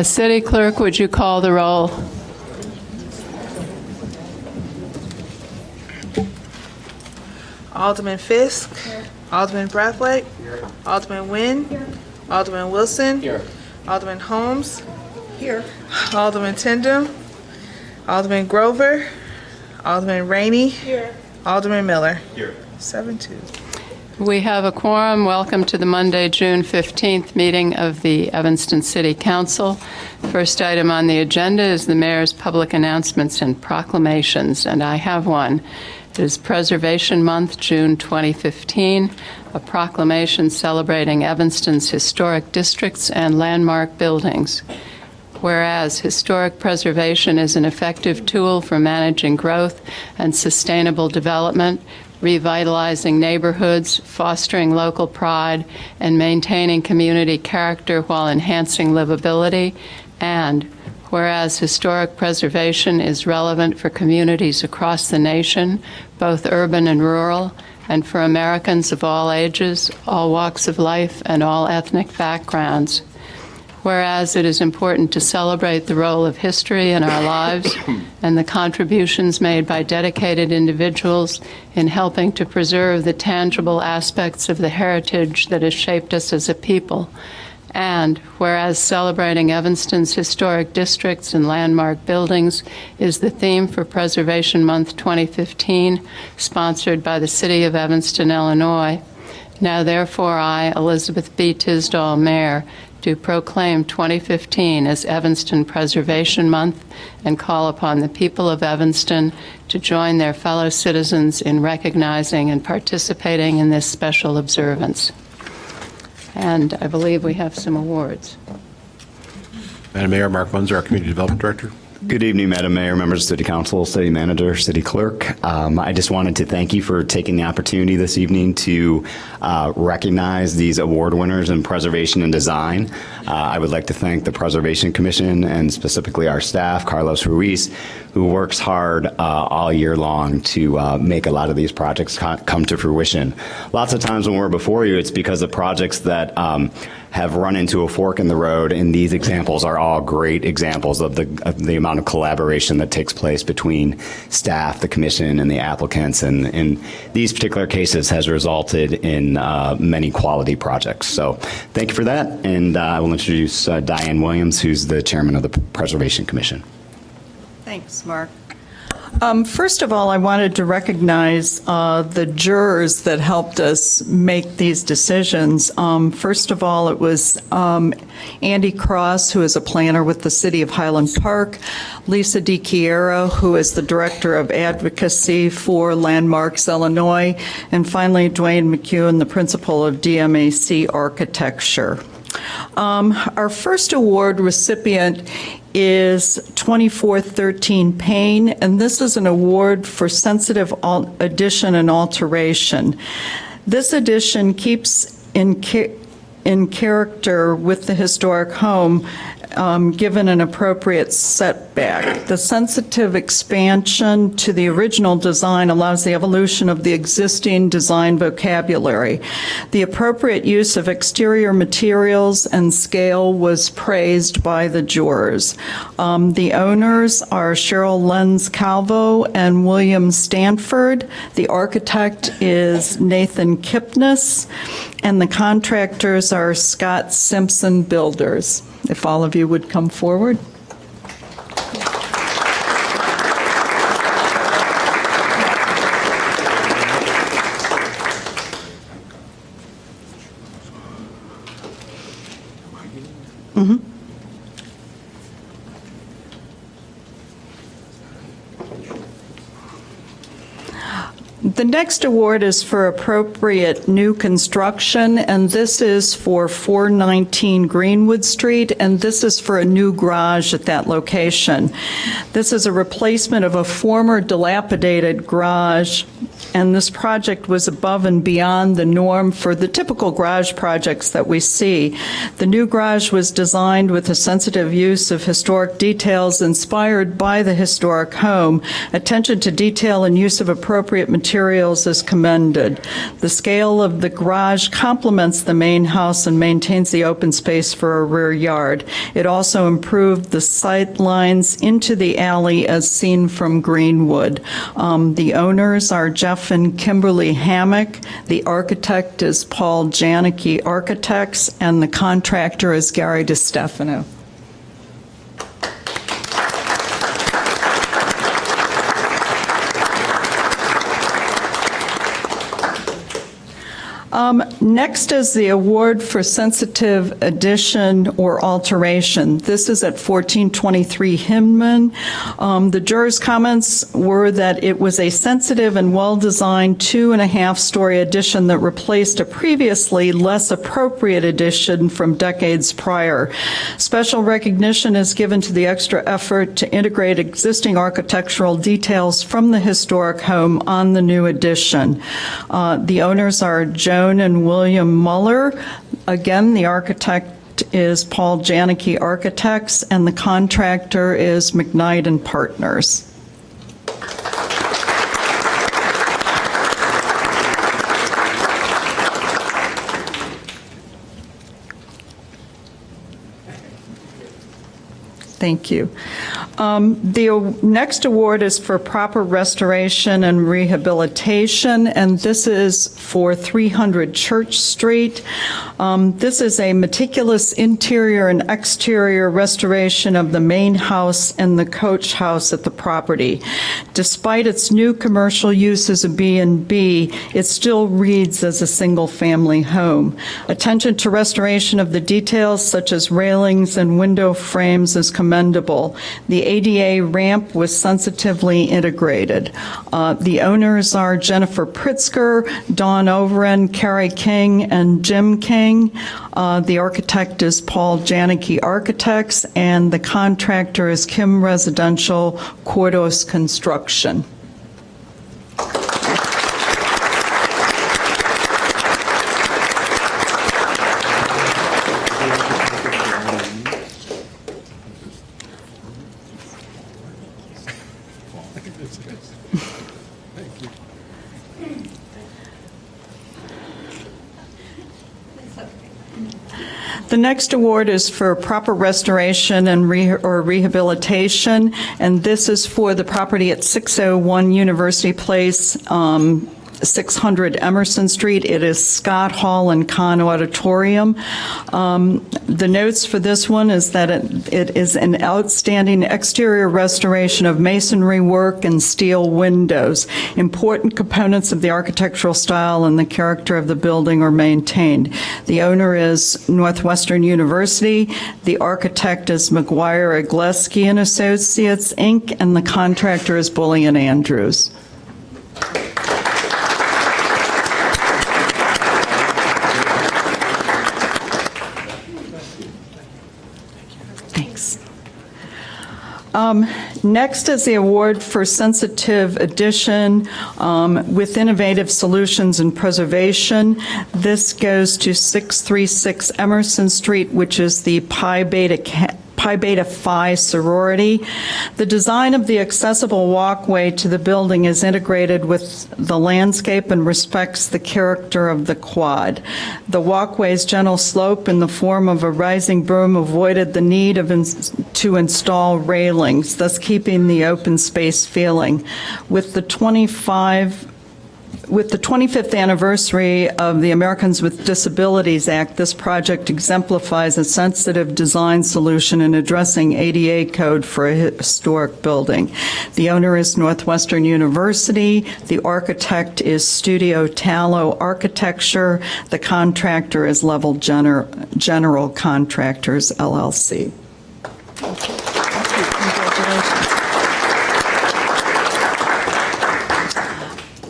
City Clerk, would you call the roll? Alderman Fisk. Here. Alderman Brathwaite. Here. Alderman Nguyen. Here. Alderman Wilson. Here. Alderman Holmes. Here. Alderman Tindem. Alderman Grover. Alderman Rainey. Here. Alderman Miller. Here. 7-2. We have a quorum. Welcome to the Monday, June 15th meeting of the Evanston City Council. First item on the agenda is the mayor's public announcements and proclamations, and I have one. It is Preservation Month, June 2015, a proclamation celebrating Evanston's historic districts and landmark buildings. Whereas historic preservation is an effective tool for managing growth and sustainable development, revitalizing neighborhoods, fostering local pride, and maintaining community character while enhancing livability, and whereas historic preservation is relevant for communities across the nation, both urban and rural, and for Americans of all ages, all walks of life, and all ethnic backgrounds. Whereas it is important to celebrate the role of history in our lives and the contributions made by dedicated individuals in helping to preserve the tangible aspects of the heritage that has shaped us as a people. And whereas celebrating Evanston's historic districts and landmark buildings is the theme for Preservation Month 2015, sponsored by the City of Evanston, Illinois. Now therefore I, Elizabeth B. Tisdall, Mayor, do proclaim 2015 as Evanston Preservation Month and call upon the people of Evanston to join their fellow citizens in recognizing and participating in this special observance. And I believe we have some awards. Madam Mayor, Mark Munzer, our Community Development Director. Good evening, Madam Mayor, members of City Council, City Manager, City Clerk. I just wanted to thank you for taking the opportunity this evening to recognize these award winners in preservation and design. I would like to thank the Preservation Commission and specifically our staff, Carlos Ruiz, who works hard all year long to make a lot of these projects come to fruition. Lots of times when we're before you, it's because of projects that have run into a fork in the road, and these examples are all great examples of the amount of collaboration that takes place between staff, the commission, and the applicants, and in these particular cases has resulted in many quality projects. So thank you for that, and I will introduce Diane Williams, who's the chairman of the Preservation Commission. Thanks, Mark. First of all, I wanted to recognize the jurors that helped us make these decisions. First of all, it was Andy Cross, who is a planner with the City of Highland Park, Lisa DiChiero, who is the Director of Advocacy for Landmarks Illinois, and finally, Dwayne McEwen, the Principal of DMAC Architecture. Our first award recipient is 2413 Payne, and this is an award for sensitive addition and alteration. This addition keeps in character with the historic home, given an appropriate setback. The sensitive expansion to the original design allows the evolution of the existing design vocabulary. The appropriate use of exterior materials and scale was praised by the jurors. The owners are Cheryl Lenz Calvo and William Stanford. The architect is Nathan Kipnis, and the contractors are Scott Simpson Builders. If all of you would come forward. The next award is for appropriate new construction, and this is for 419 Greenwood Street, and this is for a new garage at that location. This is a replacement of a former dilapidated garage and this project was above and beyond the norm for the typical garage projects that we see. The new garage was designed with a sensitive use of historic details inspired by the historic home. Attention to detail and use of appropriate materials is commended. The scale of the garage complements the main house and maintains the open space for a rear yard. It also improved the sight lines into the alley as seen from Greenwood. The owners are Jeff and Kimberly Hammock. The architect is Paul Janicki Architects, and the contractor is Gary DiStefano. Next is the award for sensitive addition or alteration. This is at 1423 Hinman. The jurors' comments were that it was a sensitive and well-designed 2.5-story addition that replaced a previously less appropriate addition from decades prior. Special recognition is given to the extra effort to integrate existing architectural details from the historic home on the new addition. The owners are Joan and William Muller. Again, the architect is Paul Janicki Architects, and the contractor is McKnight and Partners. Thank you. The next award is for proper restoration and rehabilitation, and this is for 300 Church Street. This is a meticulous interior and exterior restoration of the main house and the coach house at the property. Despite its new commercial use as a B&B, it still reads as a single-family home. Attention to restoration of the details such as railings and window frames is commendable. The ADA ramp was sensitively integrated. The owners are Jennifer Pritzker, Dawn Overend, Carrie King, and Jim King. The architect is Paul Janicki Architects, and the contractor is Kim Residential Cordos Construction. The next award is for proper restoration and rehabilitation, and this is for the property at 601 University Place, 600 Emerson Street. It is Scott Hall and Kahn Auditorium. The notes for this one is that it is an outstanding exterior restoration of masonry work and steel windows. Important components of the architectural style and the character of the building are maintained. The owner is Northwestern University. The architect is McGuire Igleski and Associates, Inc., and the contractor is Bullion Andrews. Next is the award for sensitive addition with innovative solutions and preservation. This goes to 636 Emerson Street, which is the Pi Beta Phi sorority. The design of the accessible walkway to the building is integrated with the landscape and respects the character of the quad. The walkway's gentle slope in the form of a rising broom avoided the need to install railings, thus keeping the open space feeling. With the 25th anniversary of the Americans with Disabilities Act, this project exemplifies a sensitive design solution in addressing ADA code for a historic building. The owner is Northwestern University. The architect is Studio Tallow Architecture. The contractor is Level General Contractors, LLC. Congratulations.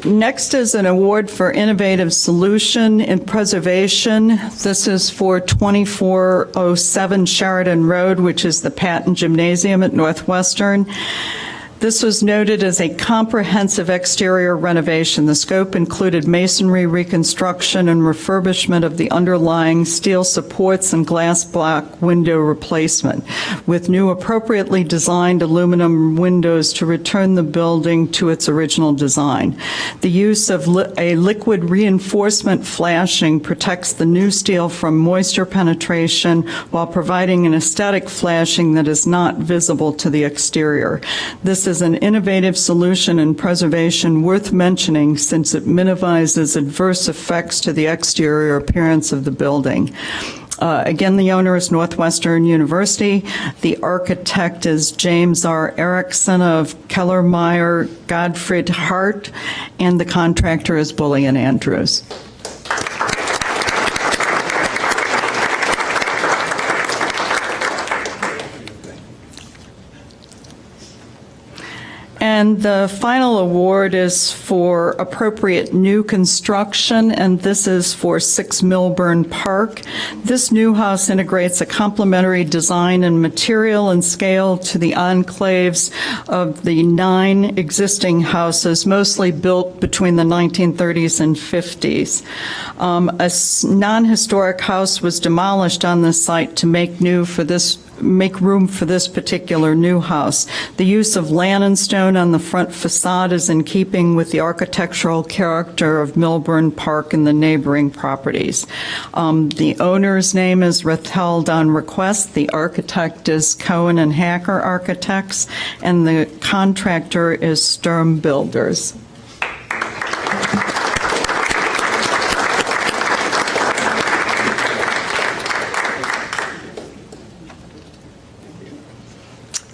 Next is an award for innovative solution in preservation. This is for 2407 Sheridan Road, which is the Patton Gymnasium at Northwestern. This was noted as a comprehensive exterior renovation. The scope included masonry reconstruction and refurbishment of the underlying steel supports and glass block window replacement, with new appropriately designed aluminum windows to return the building to its original design. The use of a liquid reinforcement flashing protects the new steel from moisture penetration while providing an aesthetic flashing that is not visible to the exterior. This is an innovative solution in preservation worth mentioning since it minimizes adverse effects to the exterior appearance of the building. Again, the owner is Northwestern University. The architect is James R. Erickson of Kellermeyer Gottfried Hart, and the contractor is Bullion Andrews. And the final award is for appropriate new construction, and this is for 6 Milburn Park. This new house integrates a complementary design and material and scale to the enclaves of the 9 existing houses, mostly built between the 1930s and 50s. A non-historic house was demolished on this site to make room for this particular new house. The use of Lannon stone on the front facade is in keeping with the architectural character of Milburn Park and the neighboring properties. The owner's name is withheld on request. The architect is Cohen and Hacker Architects, and the contractor is Sturm Builders.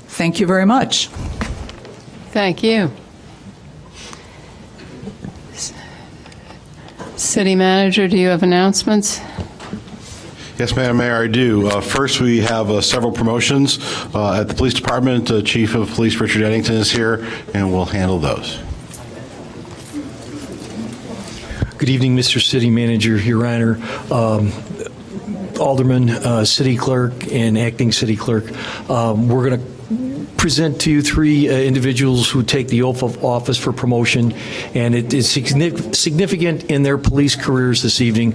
Thank you very much. Thank you. City Manager, do you have announcements? Yes, Madam Mayor, I do. First, we have several promotions at the Police Department. Chief of Police Richard Eddington is here, and we'll handle those. Good evening, Mr. City Manager, Your Honor, Alderman, City Clerk, and Acting City Clerk. We're going to present to you 3 individuals who take the oath of office for promotion, and it is significant in their police careers this evening.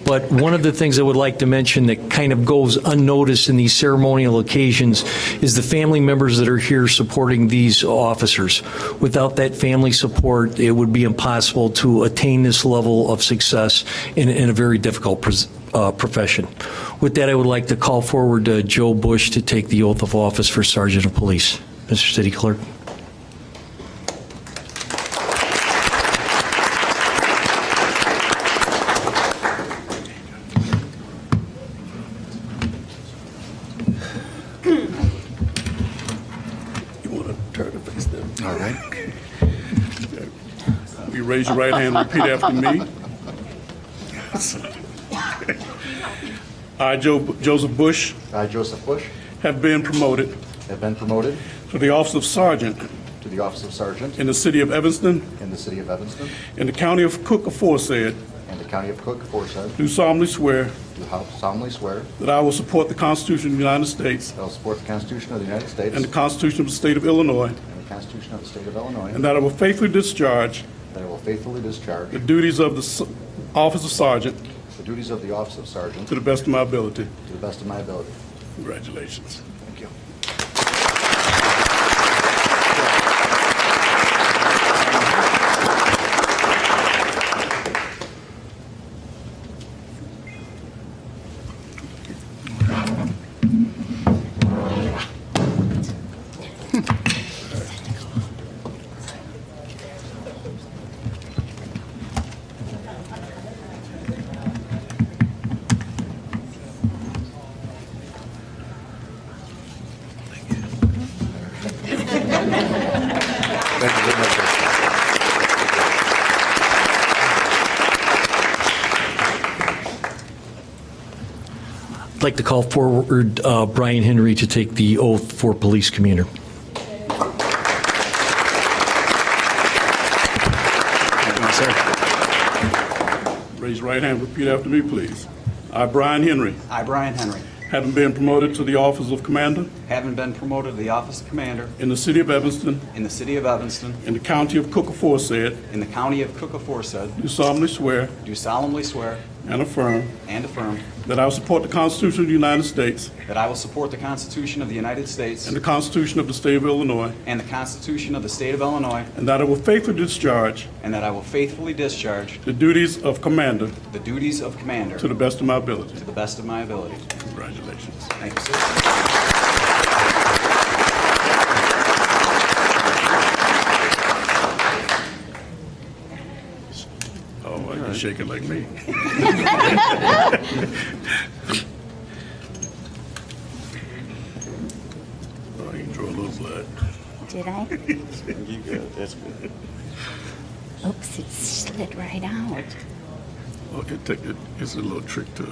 But one of the things I would like to mention that kind of goes unnoticed in these ceremonial occasions is the family members that are here supporting these officers. Without that family support, it would be impossible to attain this level of success in a very difficult profession. With that, I would like to call forward Joe Bush to take the oath of office for Sergeant of Police. Mr. City Clerk. You want to turn to face them? All right. You raise your right hand and repeat after me. I, Joseph Bush, I, Joseph Bush, have been promoted have been promoted to the office of Sergeant to the office of Sergeant in the city of Evanston, in the city of Evanston, in the county of Cook aforesaid, and the county of Cook aforesaid, do solemnly swear do solemnly swear that I will support the Constitution of the United States that I will support the Constitution of the United States and the Constitution of the state of Illinois, and the Constitution of the state of Illinois, and that I will faithfully discharge that I will faithfully discharge the duties of the office of Sergeant the duties of the office of Sergeant to the best of my ability. to the best of my ability. Congratulations. Thank you. Thank you very much. I'd like to call forward Brian Henry to take the oath for police commuter. Raise your right hand, repeat after me, please. I, Brian Henry, I, Brian Henry, having been promoted to the office of commander having been promoted to the office of commander in the city of Evanston, in the city of Evanston, in the county of Cook Aforesaid, in the county of Cook Aforesaid, do solemnly swear do solemnly swear and affirm and affirm that I will support the Constitution of the United States that I will support the Constitution of the United States and the Constitution of the state of Illinois, and the Constitution of the state of Illinois, and that I will faithfully discharge and that I will faithfully discharge the duties of commander the duties of commander to the best of my ability. to the best of my ability. Congratulations. Thank you, sir. Oh, I can shake it like me. Oh, you can draw a little blood. Did I? You good, that's good. Oops, it slid right out. Oh, it's a little trick to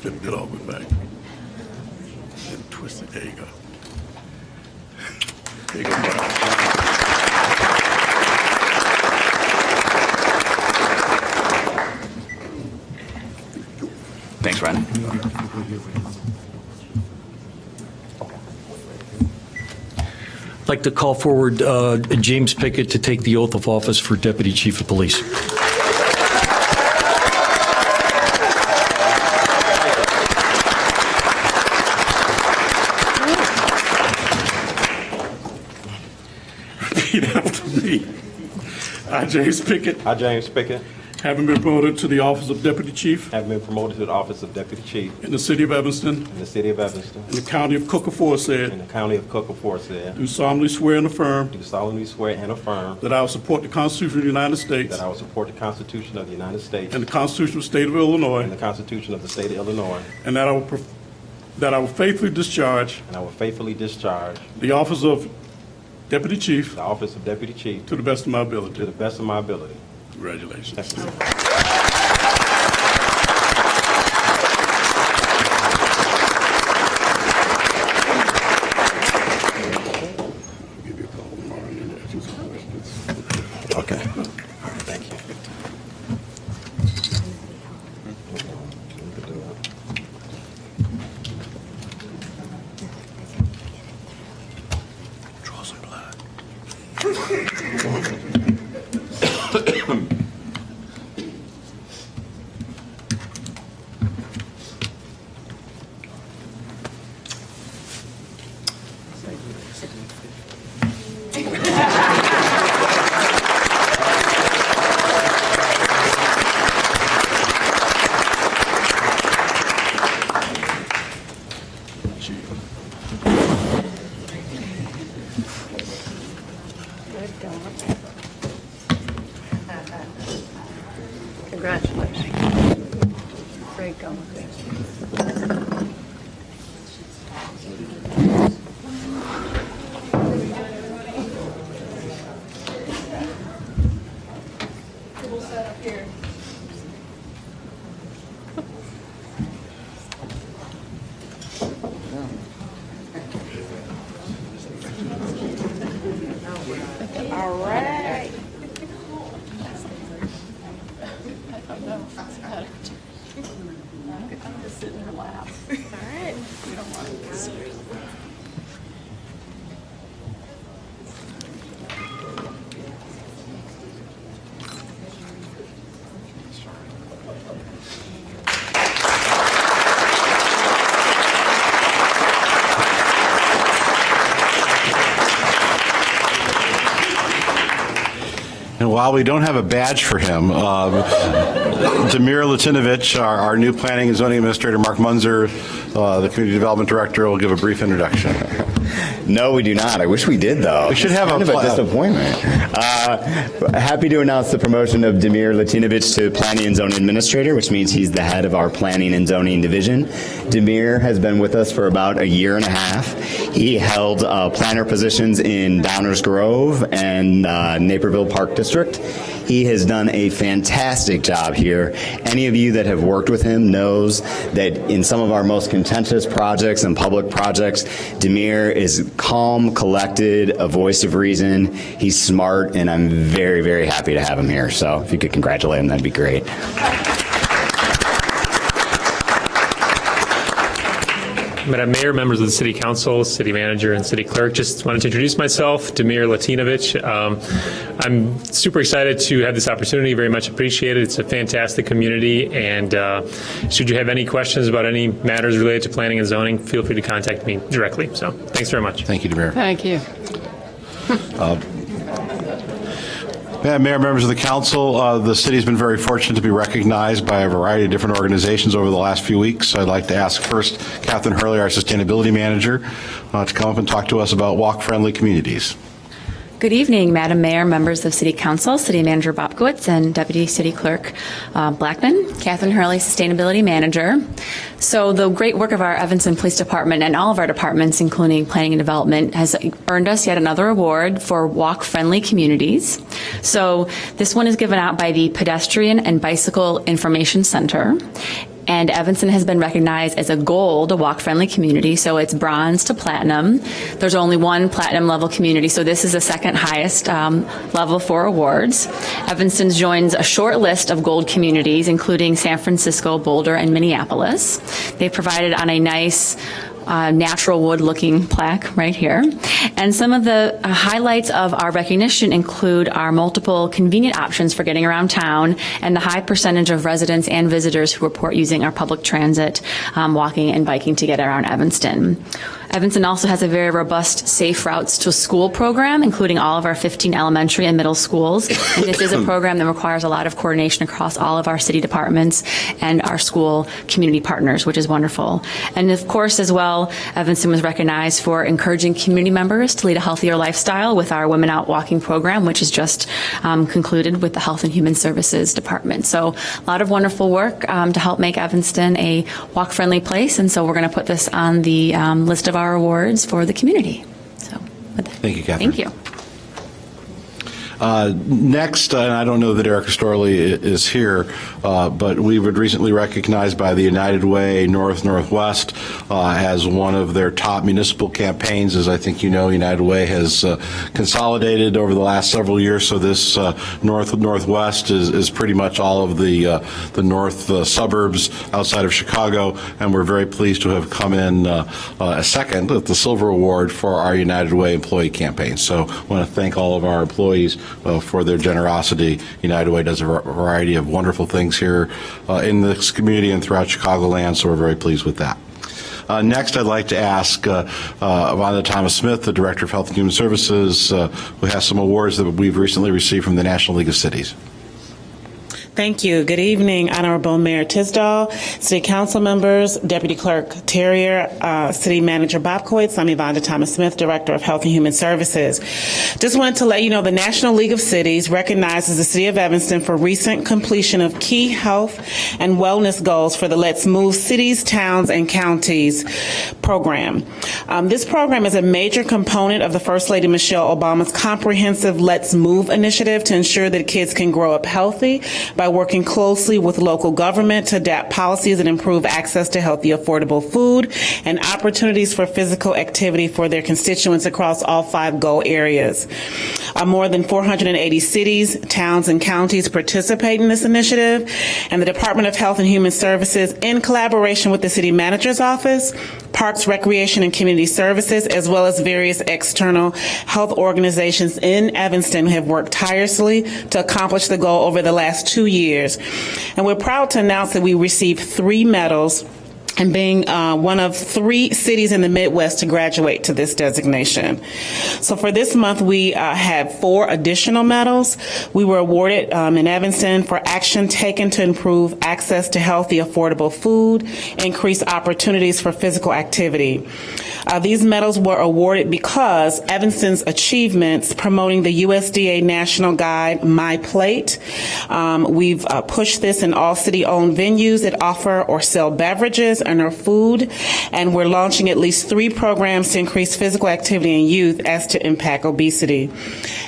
get all the way back. And twist it, there you go. There you go, Brian. Thanks, Ryan. I'd like to call forward James Pickett to take the oath of office for Deputy Chief of Police. Repeat after me. I, James Pickett, I, James Pickett, having been promoted to the office of Deputy Chief have been promoted to the office of Deputy Chief in the city of Evanston, in the city of Evanston, in the county of Cook in Aforesaid, the county of Cook Aforesaid, do solemnly swear and affirm do solemnly swear and affirm that I will support the Constitution of the United States that I will support the Constitution of the United States and the Constitution of the state of and Illinois, the Constitution of the state of Illinois, and that I will faithfully discharge and I will faithfully discharge the office of Deputy Chief the office of Deputy Chief to the best of my to ability. the best of my ability. Congratulations. Give you a call tomorrow and ask you some questions. Okay. All right, thank you. Draw some blood. Congratulations. Great going. All right. And while we don't have a badge for him, Demir Latinovich, our new Planning and Zoning Administrator, Mark Munzer, the Community Development Director, will give a brief introduction. No, we do not. I wish we did, though. We should have Kind a of pla- disappointment. Happy to announce the promotion of Demir Latinovich to Planning and Zoning Administrator, which means he's the head of our Planning and Zoning Division. Demir has been with us for about a year and a half. He held planner positions in Downers Grove and Naperville Park District. He has done a fantastic job here. Any of you that have worked with him knows that in some of our most contentious projects and public projects, Demir is calm, collected, a voice of reason. He's smart, and I'm very, very happy to have him here. So if you could congratulate him, that'd be great. Madam Mayor, members of the City Council, City Manager, and City Clerk, just wanted to introduce myself, Damir Latinovich. I'm super excited to have this opportunity, very much appreciated. It's a fantastic community, and should you have any questions about any matters related to planning and zoning, feel free to contact me directly. So thanks very much. Thank you, Damir. Thank you. Madam Mayor, members of the council, the city's been very fortunate to be recognized by a variety of different organizations over the last few weeks. I'd like to ask first Catherine Hurley, our sustainability manager, to come up and talk to us about walk-friendly communities. Good evening, Madam Mayor, members of City Council, City Manager Bobkowitz, and Deputy City Clerk Blackman. Catherine Hurley, Sustainability Manager. So the great work of our Evanston Police Department and all of our departments, including Planning and Development, has earned us yet another award for walk-friendly communities. So this one is given out by the Pedestrian and Bicycle Information Center. And Evanston has been recognized as a gold walk-friendly community, so it's bronze to platinum. There's only one platinum level community, so this is the second highest level for awards. Evanston joins a short list of gold communities, including San Francisco, Boulder, and Minneapolis. They provided on a nice natural wood looking plaque right here. And some of the highlights of our recognition include our multiple convenient options for getting around town and the high percentage of residents and visitors who report using our public transit, walking and biking to get around Evanston. Evanston also has a very robust Safe Routes to School program, including all of our 15 elementary and middle schools. And this is a program that requires a lot of coordination across all of our city departments and our school community partners, which is wonderful. And of course, as well, Evanston was recognized for encouraging community members to lead a healthier lifestyle with our Women Out Walking program, which is just concluded with the Health and Human Services Department. So a lot of wonderful work to help make Evanston a walk-friendly place. And so we're going to put this on the list of our awards for the community. So, thank you, Catherine. Thank you. Next, and I don't know that Erica Storley is here, but we were recently recognized by the United Way North-Northwest as one of their top municipal campaigns. As I think you know, United Way has consolidated over the last several years, so this North-Northwest is pretty much all of the north suburbs outside of Chicago, and we're very pleased to have come in second at the Silver Award for our United Way employee campaign. So I want to thank all of our employees for their generosity. United Way does a variety of wonderful things here in this community and throughout Chicagoland, so we're very pleased with that. Next, I'd like to ask Vonda Thomas-Smith, the Director of Health and Human Services, who has some awards that we've recently received from the National League of Cities. Thank you. Good evening, Honorable Mayor Tisdall, City Council members, Deputy Clerk Terrier, City Manager Bobkowitz. I'm Vonda Thomas-Smith, Director of Health and Human Services. Just wanted to let you know the National League of Cities recognizes the City of Evanston for recent completion of key health and wellness goals for the Let's Move Cities, Towns, and Counties program. This program is a major component of the First Lady Michelle Obama's comprehensive Let's Move initiative to ensure that kids can grow up healthy by working closely with local government to adapt policies and improve access to healthy, affordable food and opportunities for physical activity for their constituents across all 5 goal areas. More than 480 cities, towns, and counties participate in this initiative, and the Department of Health and Human Services, in collaboration with the City Manager's Office, Parks, Recreation, and Community Services, as well as various external health organizations in Evanston, have worked tirelessly to accomplish the goal over the last 2 years. And we're proud to announce that we received 3 medals and being one of 3 cities in the Midwest to graduate to this designation. So for this month, we had 4 additional medals. We were awarded in Evanston for action taken to improve access to healthy, affordable food, increase opportunities for physical activity. These medals were awarded because Evanston's achievements promoting the USDA National Guide, My Plate. We've pushed this in all city-owned venues that offer or sell beverages and or food, and we're launching at least 3 programs to increase physical activity in youth as to impact obesity.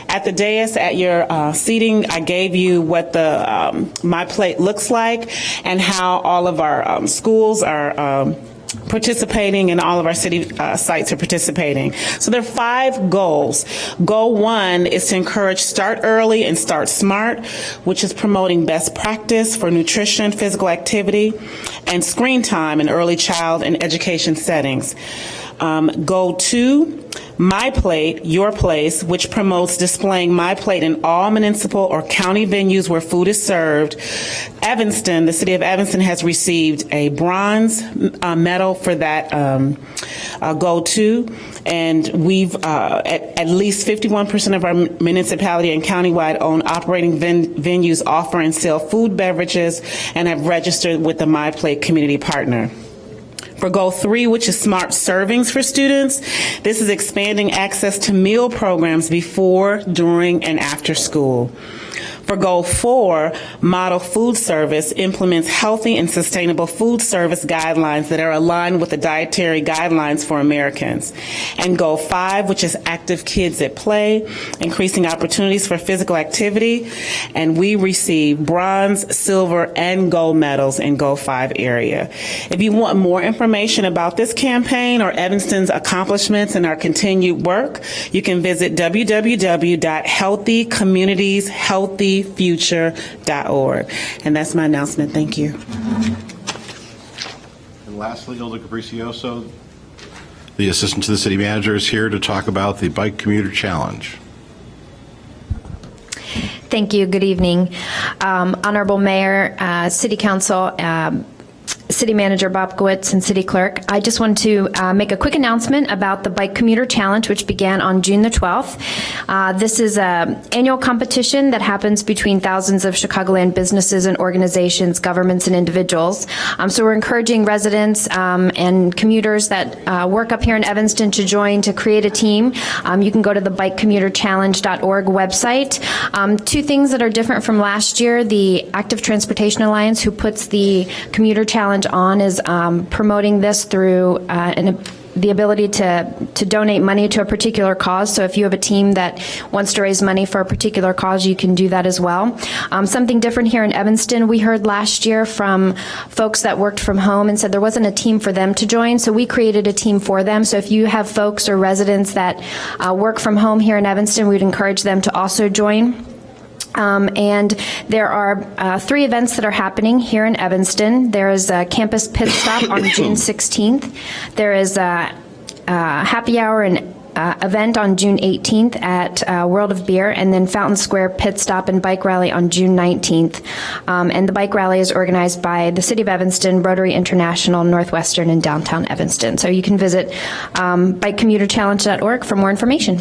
At the dais, at your seating, I gave you what the My Plate looks like and how all of our schools are participating, and all of our city sites are participating. So there are 5 goals. Goal 1 is to encourage Start Early and Start Smart, which is promoting best practice for nutrition, physical activity, and screen time in early child and education settings. Goal 2, My Plate, Your Place, which promotes displaying My Plate in all municipal or county venues where food is served. Evanston, the city of Evanston, has received a bronze medal for that Goal 2, and we've at least 51% of our municipality and countywide owned operating venues offer and sell food, beverages, and have registered with the My Plate community partner. For Goal 3, which is smart servings for students, this is expanding access to meal programs before, during, and after school. For Goal 4, Model Food Service implements healthy and sustainable food service guidelines that are aligned with the dietary guidelines for Americans. And Goal 5, which is Active Kids at Play, increasing opportunities for physical activity. And we receive bronze, silver, and gold medals in Goal 5 area. If you want more information about this campaign or Evanston's accomplishments and our continued work, you can visit www.healthycommunitieshealthyfuture.org. And that's my announcement. Thank you. And lastly, Hilda Capricioso, the assistant to the city manager, is here to talk about the Bike Commuter Challenge. Thank you. Good evening. Honorable Mayor, City Council, City Manager Bobkowitz, and City Clerk. I just want to make a quick announcement about the Bike Commuter Challenge, which began on June the 12th. This is an annual competition that happens between thousands of Chicagoland businesses and organizations, governments, and individuals. So we're encouraging residents and commuters that work up here in Evanston to join to create a team. You can go to the bikecommuterchallenge.org website. 2 things that are different from last year: the Active Transportation Alliance, who puts the Commuter Challenge on, is promoting this through the ability to donate money to a particular cause. So if you have a team that wants to raise money for a particular cause, you can do that as well. Something different here in Evanston, we heard last year from folks that worked from home and said there wasn't a team for them to join, so we created a team for them. So if you have folks or residents that work from home here in Evanston, we'd encourage them to also join. And there are 3 events that are happening here in Evanston. There is a campus pit stop on June 16th. There is a happy hour and event on June 18th at World of Beer, and then Fountain Square pit stop and bike rally on June 19th. And the bike rally is organized by the City of Evanston, Rotary International, Northwestern, and Downtown Evanston. So you can visit bikecommuterchallenge.org for more information.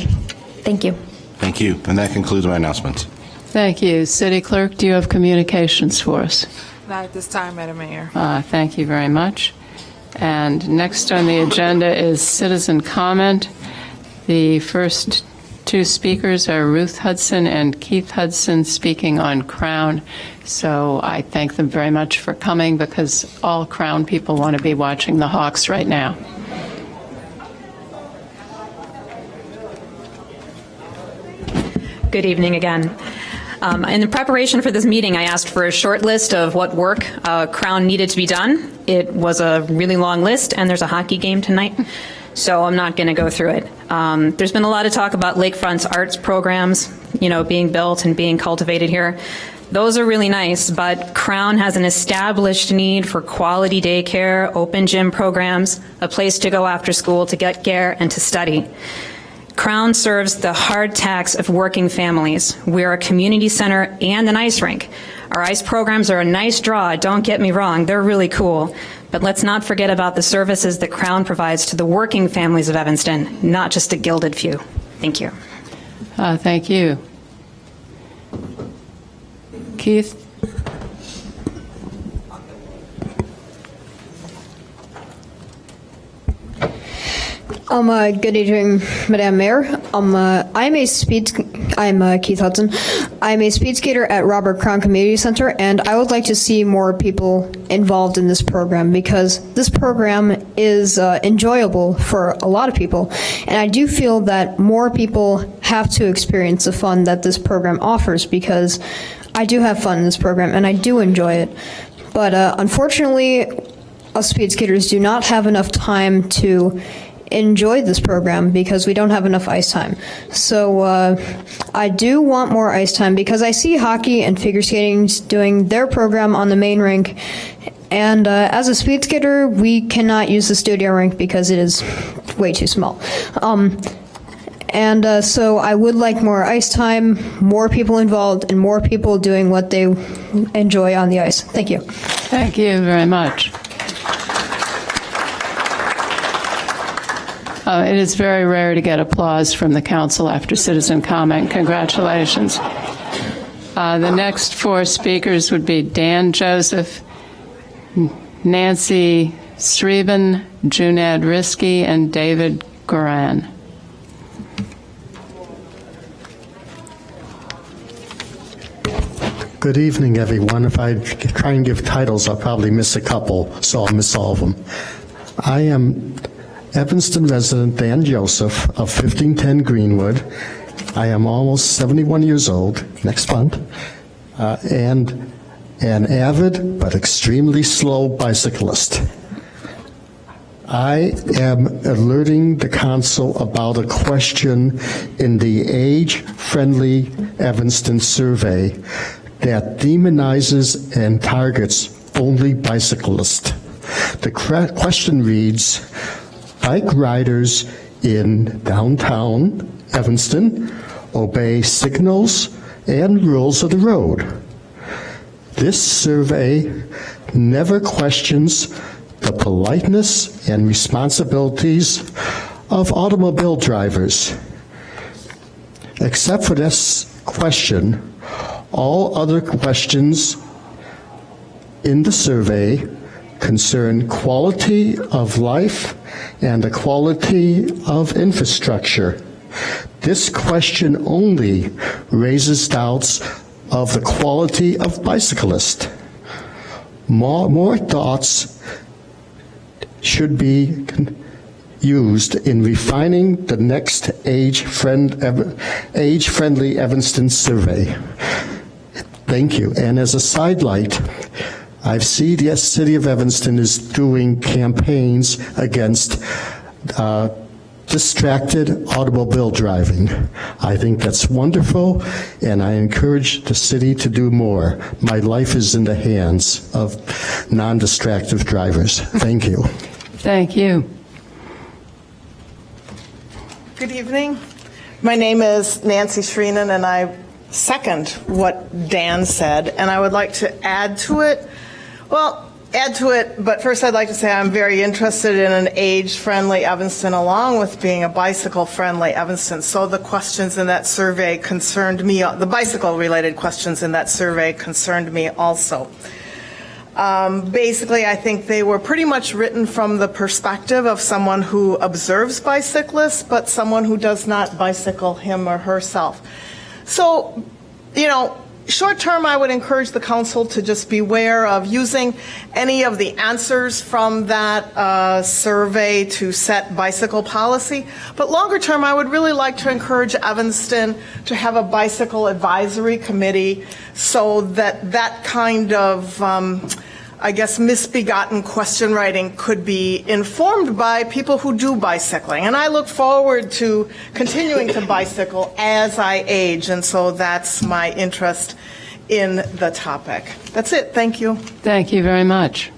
Thank you. Thank you. And that concludes my announcements. Thank you. City Clerk, do you have communications for us? Not at this time, Madam Mayor. Thank you very much. And next on the agenda is citizen comment. The first 2 speakers are Ruth Hudson and Keith Hudson, speaking on Crown. So I thank them very much for coming, because all Crown people want to be watching the Hawks right now. Good evening again. In the preparation for this meeting, I asked for a short list of what work Crown needed to be done. It was a really long list, and there's a hockey game tonight, so I'm not going to go through it. There's been a lot of talk about Lakefront's arts programs, being built and being cultivated here. Those are really nice, but Crown has an established need for quality daycare, open gym programs, a place to go after school to get care and to study. Crown serves the hard tax of working families. We're a community center and an ice rink. Our ice programs are a nice draw, don't get me wrong, they're really cool. But let's not forget about the services that Crown provides to the working families of Evanston, not just a gilded few. Thank you. Thank you. Keith? Good evening, Madam Mayor. I'm Keith Hudson. I'm a speed skater at Robert Crown Community Center, and I would like to see more people involved in this program, because this program is enjoyable for a lot of people, and I do feel that more people have to experience the fun that this program offers, because I do have fun in this program and I do enjoy it. But unfortunately, us speed skaters do not have enough time to enjoy this program because we don't have enough ice time. So I do want more ice time because I see hockey and figure skating doing their program on the main rink. And as a speed skater, we cannot use the studio rink because it is way too small. So I would like more ice time, more people involved, and more people doing what they enjoy on the ice. Thank you. Thank you very much. It is very rare to get applause from the council after citizen comment. Congratulations. The next four speakers would be Dan Joseph, Nancy Sreben, Junad Risky, and David Goran. Good evening, everyone. If I try and give titles, I'll probably miss a couple, so I'll miss all of them. I am Evanston resident Dan Joseph of 1510 Greenwood. I am almost 71 years old next month, and an avid but extremely slow bicyclist. I am alerting the council about a question in the age-friendly Evanston survey that demonizes and targets only bicyclists. The question reads, bike riders in downtown Evanston obey signals and rules of the road. This survey never questions the politeness and responsibilities of automobile drivers. Except for this question, all other questions in the survey concern quality of life and the quality of infrastructure. This question only raises doubts of the quality of bicyclists. More thoughts should be used in refining the next age-friendly Evanston survey. Thank you. And as a sidelight, I see the city of Evanston is doing campaigns against distracted automobile driving. I think that's wonderful, and I encourage the city to do more. My life is in the hands of non-distractive drivers. Thank you. Thank you. Good evening. My name is Nancy Shreenan, and I second what Dan said, and I would like to add to it. But first I'd like to say I'm very interested in an age-friendly Evanston along with being a bicycle-friendly Evanston. So the questions in that survey concerned me, the bicycle-related questions in that survey concerned me also. Basically, I think they were pretty much written from the perspective of someone who observes bicyclists, but someone who does not bicycle him or herself. So, short term, I would encourage the council to just beware of using any of the answers from that survey to set bicycle policy. But longer term, I would really like to encourage Evanston to have a bicycle advisory committee so that that kind of misbegotten question writing could be informed by people who do bicycling. And I look forward to continuing to bicycle as I age, and so that's my interest in the topic. That's it. Thank you. Thank you very much.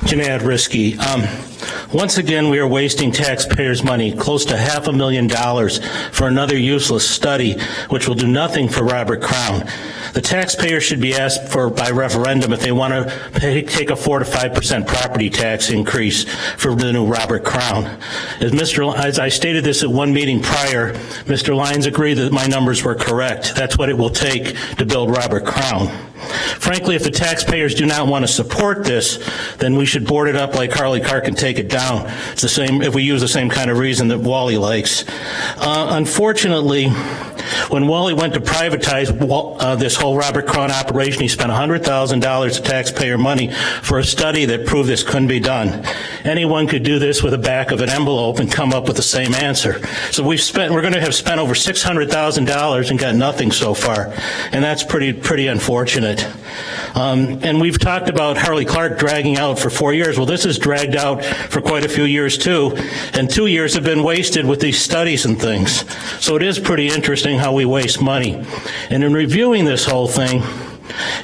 Junad Risky. Once again, we are wasting taxpayers' money, close to $500,000 for another useless study, which will do nothing for Robert Crown. The taxpayers should be asked for by referendum if they want to take a 4 to 5% property tax increase for the new Robert Crown. As I stated this at one meeting prior, Mr. Lyons agreed that my numbers were correct. That's what it will take to build Robert Crown. Frankly, if the taxpayers do not want to support this, then we should board it up like Harley Cark and take it down. It's the same if we use the same kind of reason that Wally likes. Unfortunately, When Wally went to privatize this whole Robert Crown operation, he spent $100,000 of taxpayer money for a study that proved this couldn't be done. Anyone could do this with the back of an envelope and come up with the same answer. So we're going to have spent over $600,000 and got nothing so far, and that's pretty unfortunate. And we've talked about Harley Clark dragging out for 4 years. Well, this has dragged out for quite a few years too, and 2 years have been wasted with these studies and things. So it is pretty interesting how we waste money. And in reviewing this whole thing,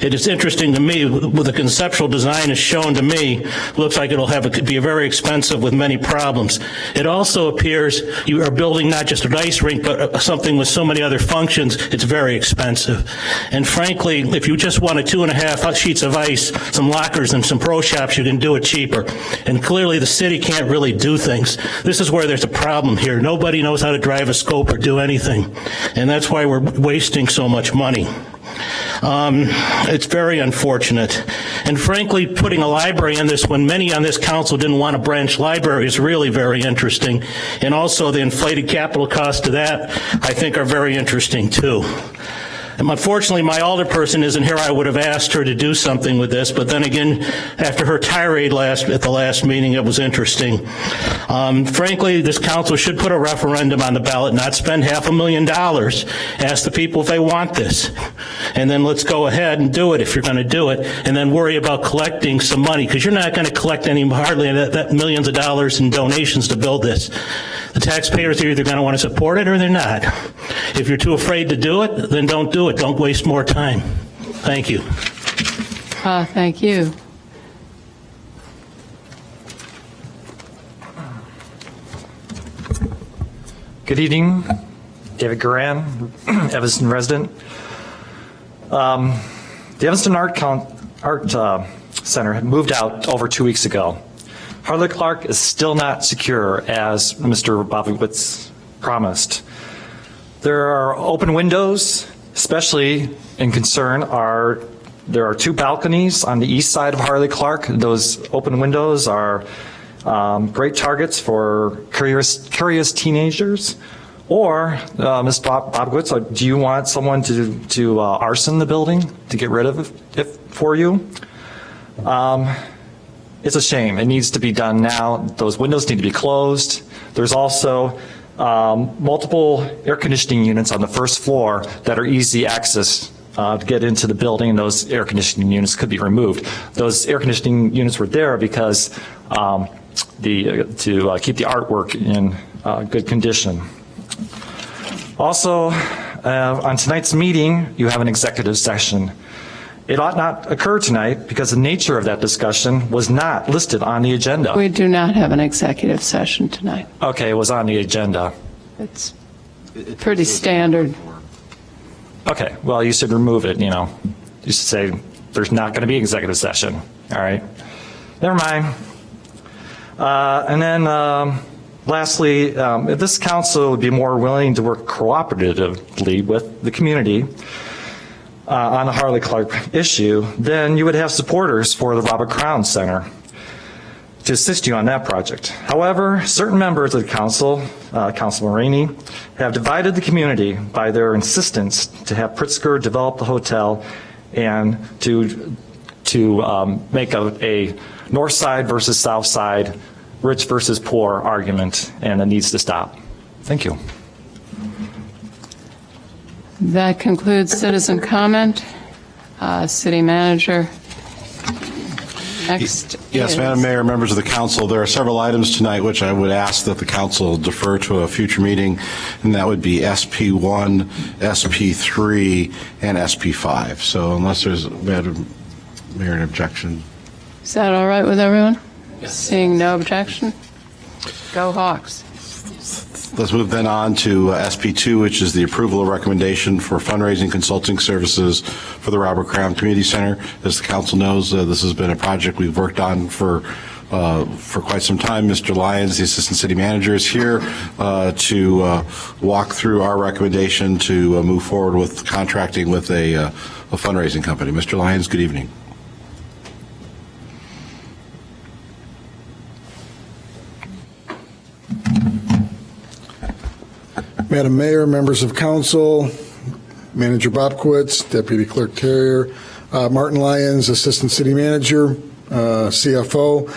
it is interesting to me, with the conceptual design is shown to me, looks like it'll be very expensive with many problems. It also appears you are building not just an ice rink, but something with so many other functions, it's very expensive. And frankly, if you just wanted 2.5 sheets of ice, some lockers, and some pro shops, you can do it cheaper. And clearly the city can't really do things. This is where there's a problem here. Nobody knows how to drive a scope or do anything. And that's why we're wasting so much money. It's very unfortunate. And frankly, putting a library in this when many on this council didn't want a branch library is really very interesting. And also the inflated capital costs to that, I think, are very interesting too. And unfortunately, my alderperson isn't here. I would have asked her to do something with this, but then again, after her tirade at the last meeting, it was interesting. Frankly, this council should put a referendum on the ballot, not spend $500,000. Ask the people if they want this. And then let's go ahead and do it if you're going to do it, and then worry about collecting some money, because you're not going to collect hardly that millions of dollars in donations to build this. The taxpayers are either going to want to support it or they're not. If you're too afraid to do it, then don't do it. Don't waste more time. Thank you. Thank you. Good evening. David Garan, Evanston resident. The Evanston Art Center had moved out over 2 weeks ago. Harley Clark is still not secure, as Mr. Bobowitz promised. There are open windows, especially in concern there are 2 balconies on the east side of Harley Clark. Those open windows are great targets for curious teenagers. Or, Ms. Bobowitz, do you want someone to arson the building to get rid of it for you? It's a shame. It needs to be done now. Those windows need to be closed. There's also multiple air conditioning units on the first floor that are easy access to get into the building, and those air conditioning units could be removed. Those air conditioning units were there because to keep the artwork in good condition. Also, on tonight's meeting, you have an executive session. It ought not occur tonight because the nature of that discussion was not listed on the agenda. We do not have an executive session tonight. Okay, it was on the agenda. It's pretty standard. Okay, well, you should remove it, you know. You should say there's not going to be executive session. All right. Never mind. And then lastly, if this council would be more willing to work cooperatively with the community on the Harley Clark issue, then you would have supporters for the Robert Crown Center to assist you on that project. However, certain members of the council, Councilman Rainey, have divided the community by their insistence to have Pritzker develop the hotel and to make a north side versus south side, rich versus poor argument, and it needs to stop. Thank you. That concludes citizen comment. City Manager. Next Yes, Madam Mayor, members of the council, there are several items tonight which I would ask that the council defer to a future meeting, and that would be SP1, SP3, and SP5. So unless there's, Madam Mayor, an objection. Is that all right with everyone? Yes. Seeing no objection? Go Hawks. Let's move then on to SP2, which is the approval of recommendation for fundraising consulting services for the Robert Crown Community Center. As the council knows, this has been a project we've worked on for quite some time. Mr. Lyons, the Assistant City Manager, is here to walk through our recommendation to move forward with contracting with a fundraising company. Mr. Lyons, good evening. Madam Mayor, members of council, Manager Bobkowitz, Deputy Clerk Terrier, Martin Lyons, Assistant City Manager, CFO.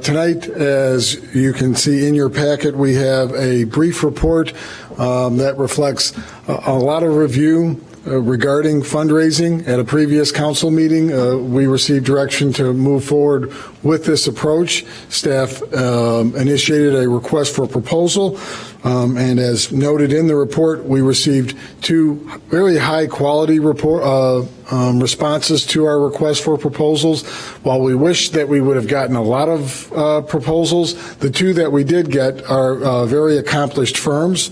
Tonight, as you can see in your packet, we have a brief report that reflects a lot of review regarding fundraising. At a previous council meeting, we received direction to move forward with this approach. Staff initiated a request for proposal, and as noted in the report, we received 2 very high-quality responses to our request for proposals. While we wish that we would have gotten a lot of proposals, the 2 that we did get are very accomplished firms.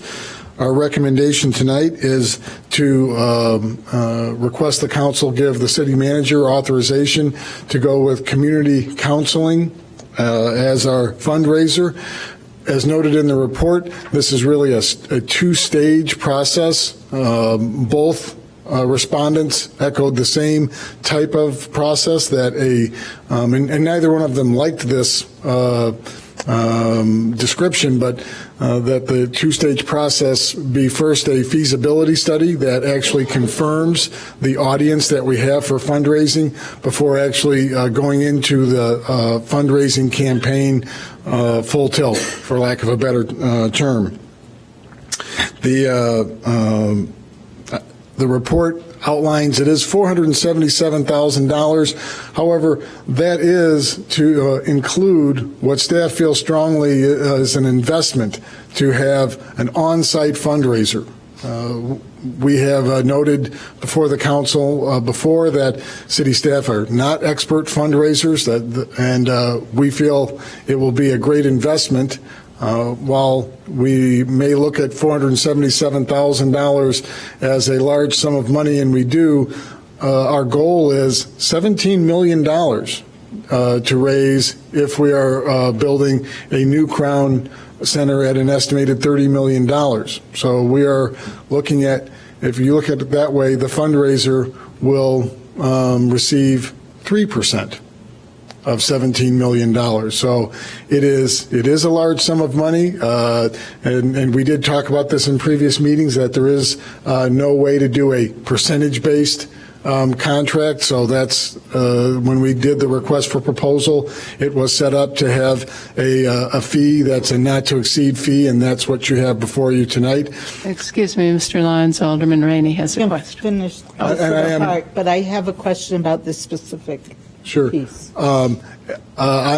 Our recommendation tonight is to request the council give the city manager authorization to go with community counseling as our fundraiser. As noted in the report, this is really a 2-stage process. Both respondents echoed the same type of process that and neither one of them liked this description, but that the 2-stage process be first a feasibility study that actually confirms the audience that we have for fundraising before actually going into the fundraising campaign full tilt, for lack of a better term. The report outlines it is $477,000. However, that is to include what staff feels strongly is an investment to have an on-site fundraiser. We have noted before the council before that city staff are not expert fundraisers, and we feel it will be a great investment. While we may look at $477,000 as a large sum of money, and we do, our goal is $17 million to raise if we are building a new Crown Center at an estimated $30 million. So we are looking at, if you look at it that way, the fundraiser will receive 3% of $17 million. So it is a large sum of money, and we did talk about this in previous meetings, that there is no way to do a percentage-based contract. So that's when we did the request for proposal, it was set up to have a fee that's a not-to-exceed fee, and that's what you have before you tonight. Excuse me, Mr. Lyons, Alderman Rainey has a question. Finished, but I have a question about this specific piece. I'm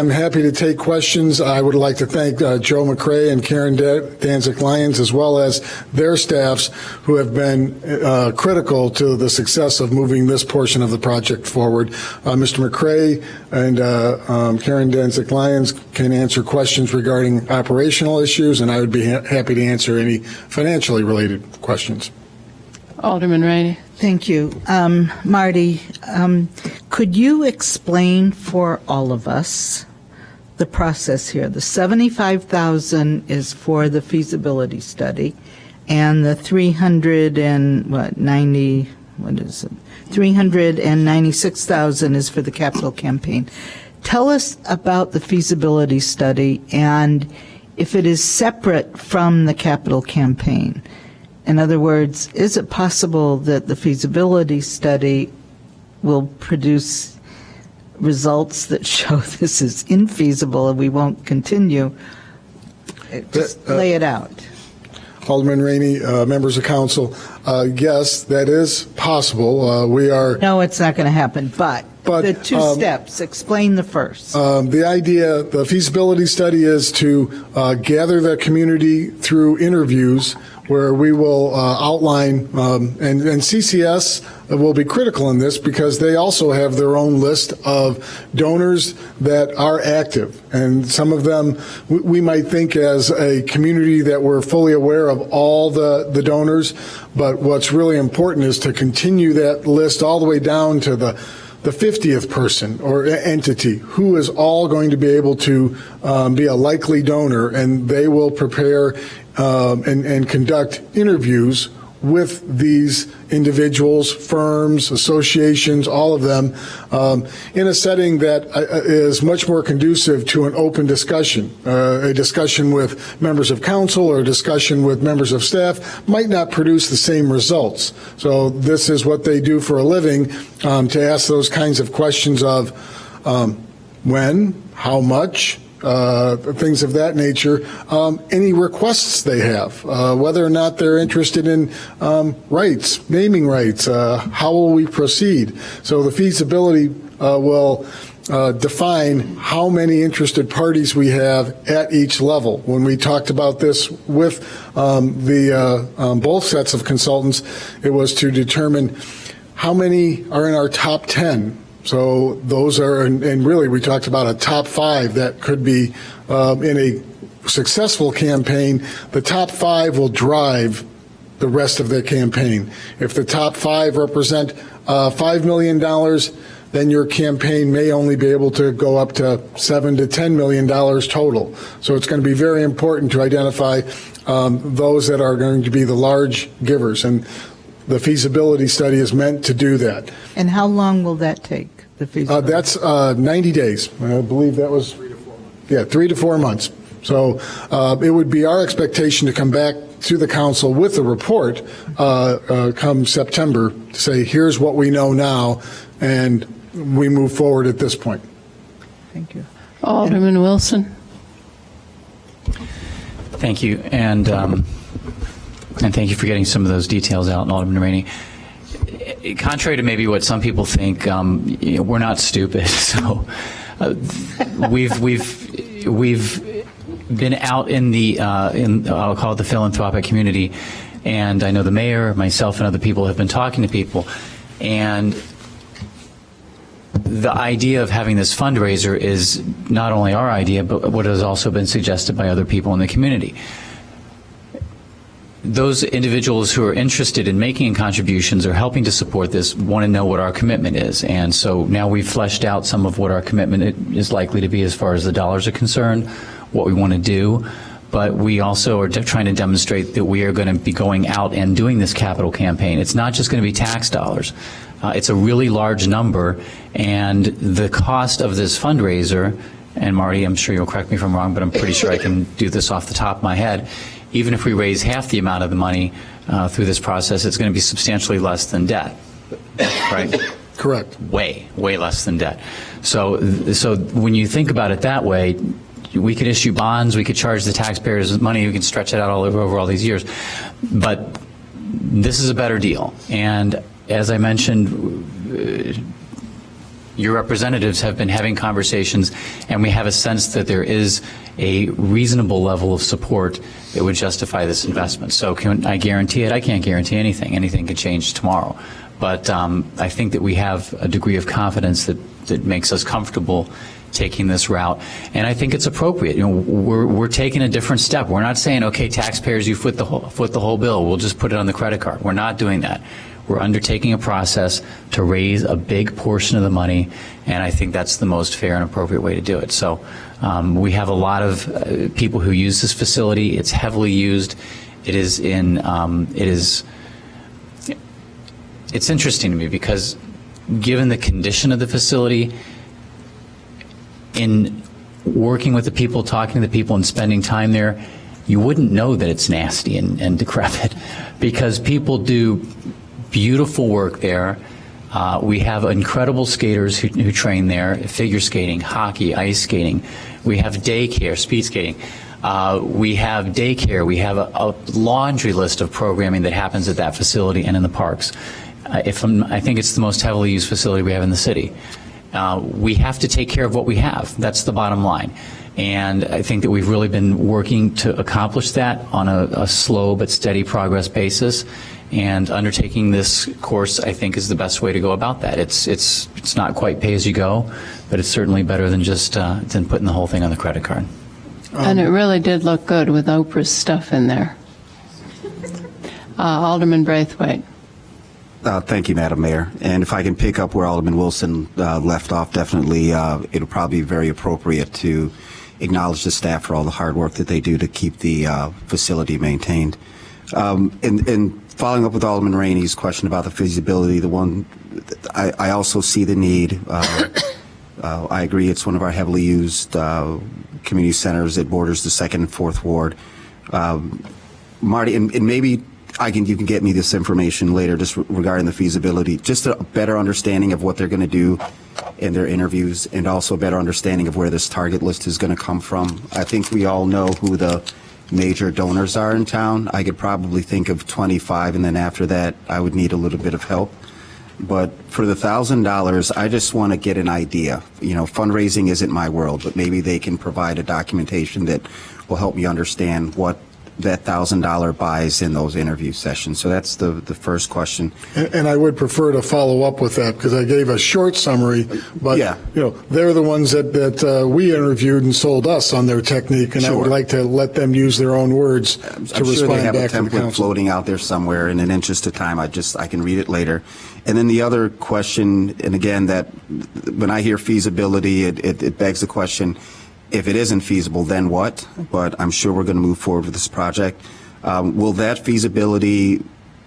happy to take questions. I would like to thank Joe McCray and Karen Danzik Lyons, as well as their staffs who have been critical to the success of moving this portion of the project forward. Mr. McCray and Karen Danzik Lyons can answer questions regarding operational issues, and I would be happy to answer any financially related questions. Alderman Rainey. Thank you. Marty, could you explain for all of us the process here? The $75,000 is for the feasibility study, and the $396,000 is for the capital campaign. Tell us about the feasibility study and if it is separate from the capital campaign. In other words, is it possible that the feasibility study will produce results that show this is infeasible and we won't continue? Just lay it out. Alderman Rainey, members of council, yes, that is possible. No, it's not going to happen, but the 2 steps, explain the first. The feasibility study is to gather the community through interviews where we will outline, and CCS will be critical in this because they also have their own list of donors that are active. And some of them we might think as a community that we're fully aware of all the donors, but what's really important is to continue that list all the way down to the 50th person or entity who is all going to be able to be a likely donor, and they will prepare and conduct interviews with these individuals, firms, associations, all of them, in a setting that is much more conducive to an open discussion. A discussion with members of council or a discussion with members of staff might not produce the same results. So this is what they do for a living, to ask those kinds of questions of when, how much, things of that nature, any requests they have, whether or not they're interested in rights, naming rights, how will we proceed. So the feasibility will define how many interested parties we have at each level. When we talked about this with both sets of consultants, it was to determine how many are in our top 10. So those are, and really we talked about a top 5 that could be in a successful campaign. The top 5 will drive the rest of their campaign. If the top 5 represent $5 million, then your campaign may only be able to go up to $7 to $10 million total. So it's going to be very important to identify those that are going to be the large givers. And the feasibility study is meant to do that. And how long will that take, the feasibility? That's 90 days. I believe that was 3 to 4 months. Yeah, 3 to 4 months. So it would be our expectation to come back to the council with a report come September to say, here's what we know now, and we move forward at this point. Thank you. Alderman Wilson. Thank you, and thank you for getting some of those details out, Alderman Rainey. Contrary to maybe what some people think, we're not stupid. So we've been out in the I'll call it the philanthropic community, and I know the mayor, myself, and other people have been talking to people, and the idea of having this fundraiser is not only our idea, but what has also been suggested by other people in the community. Those individuals who are interested in making contributions or helping to support this want to know what our commitment is. And so now we've fleshed out some of what our commitment is likely to be as far as the dollars are concerned, what we want to do. But we also are trying to demonstrate that we are going to be going out and doing this capital campaign. It's not just going to be tax dollars. It's a really large number, and the cost of this fundraiser, and Marty, I'm sure you'll correct me if I'm wrong, but I'm pretty sure I can do this off the top of my head, even if we raise half the amount of the money through this process, it's going to be substantially less than debt, right? Correct. Way less than debt. So when you think about it that way, we could issue bonds, we could charge the taxpayers money, we can stretch it out over all these years. But this is a better deal. And as I mentioned, your representatives have been having conversations, and we have a sense that there is a reasonable level of support that would justify this investment. So can I guarantee it? I can't guarantee anything. Anything could change tomorrow. But I think that we have a degree of confidence that makes us comfortable taking this route, and I think it's appropriate. You know, we're taking a different step. We're not saying, okay, taxpayers, you foot the whole bill. We'll just put it on the credit card. We're not doing that. We're undertaking a process to raise a big portion of the money, and I think that's the most fair and appropriate way to do it. So we have a lot of people who use this facility. It's heavily used. It's interesting to me because given the condition of the facility, in working with the people, talking to the people, and spending time there, you wouldn't know that it's nasty and decrepit because people do beautiful work there. We have incredible skaters who train there, figure skating, hockey, ice skating. We have daycare, speed skating. We have daycare. We have a laundry list of programming that happens at that facility and in the parks. I think it's the most heavily used facility we have in the city. We have to take care of what we have. That's the bottom line. And I think that we've really been working to accomplish that on a slow but steady progress basis. And undertaking this course, I think, is the best way to go about that. It's not quite pay as you go, but it's certainly better than just than putting the whole thing on the credit card. And it really did look good with Oprah's stuff in there. Alderman Braithwaite. Thank you, Madam Mayor. And if I can pick up where Alderman Wilson left off, definitely it'll probably be very appropriate to acknowledge the staff for all the hard work that they do to keep the facility maintained. And Following up with Alderman Rainey's question about the feasibility, the one, I also see the need. I agree it's one of our heavily used community centers. It borders the 2nd and 4th Ward. Marty, and maybe you can get me this information later just regarding the feasibility, just a better understanding of what they're going to do in their interviews, and also a better understanding of where this target list is going to come from. I think we all know who the major donors are in town. I could probably think of 25, and then after that, I would need a little bit of help. But for the $1,000, I just want to get an idea. You know, fundraising isn't my world, but maybe they can provide a documentation that will help me understand what that $1,000 buys in those interview sessions. So that's the first question. And I would prefer to follow up with that, because I gave a short summary, but Yeah. you know, they're the ones that we interviewed and sold us on their technique, and I would Sure. like to let them use their own words to I'm sure they respond have a back to the template council. floating out there somewhere. In an interest of time, I can read it later. And then the other question, and again, that when I hear feasibility, it begs the question, if it isn't feasible, then what? But I'm sure we're going to move forward with this project. Will that feasibility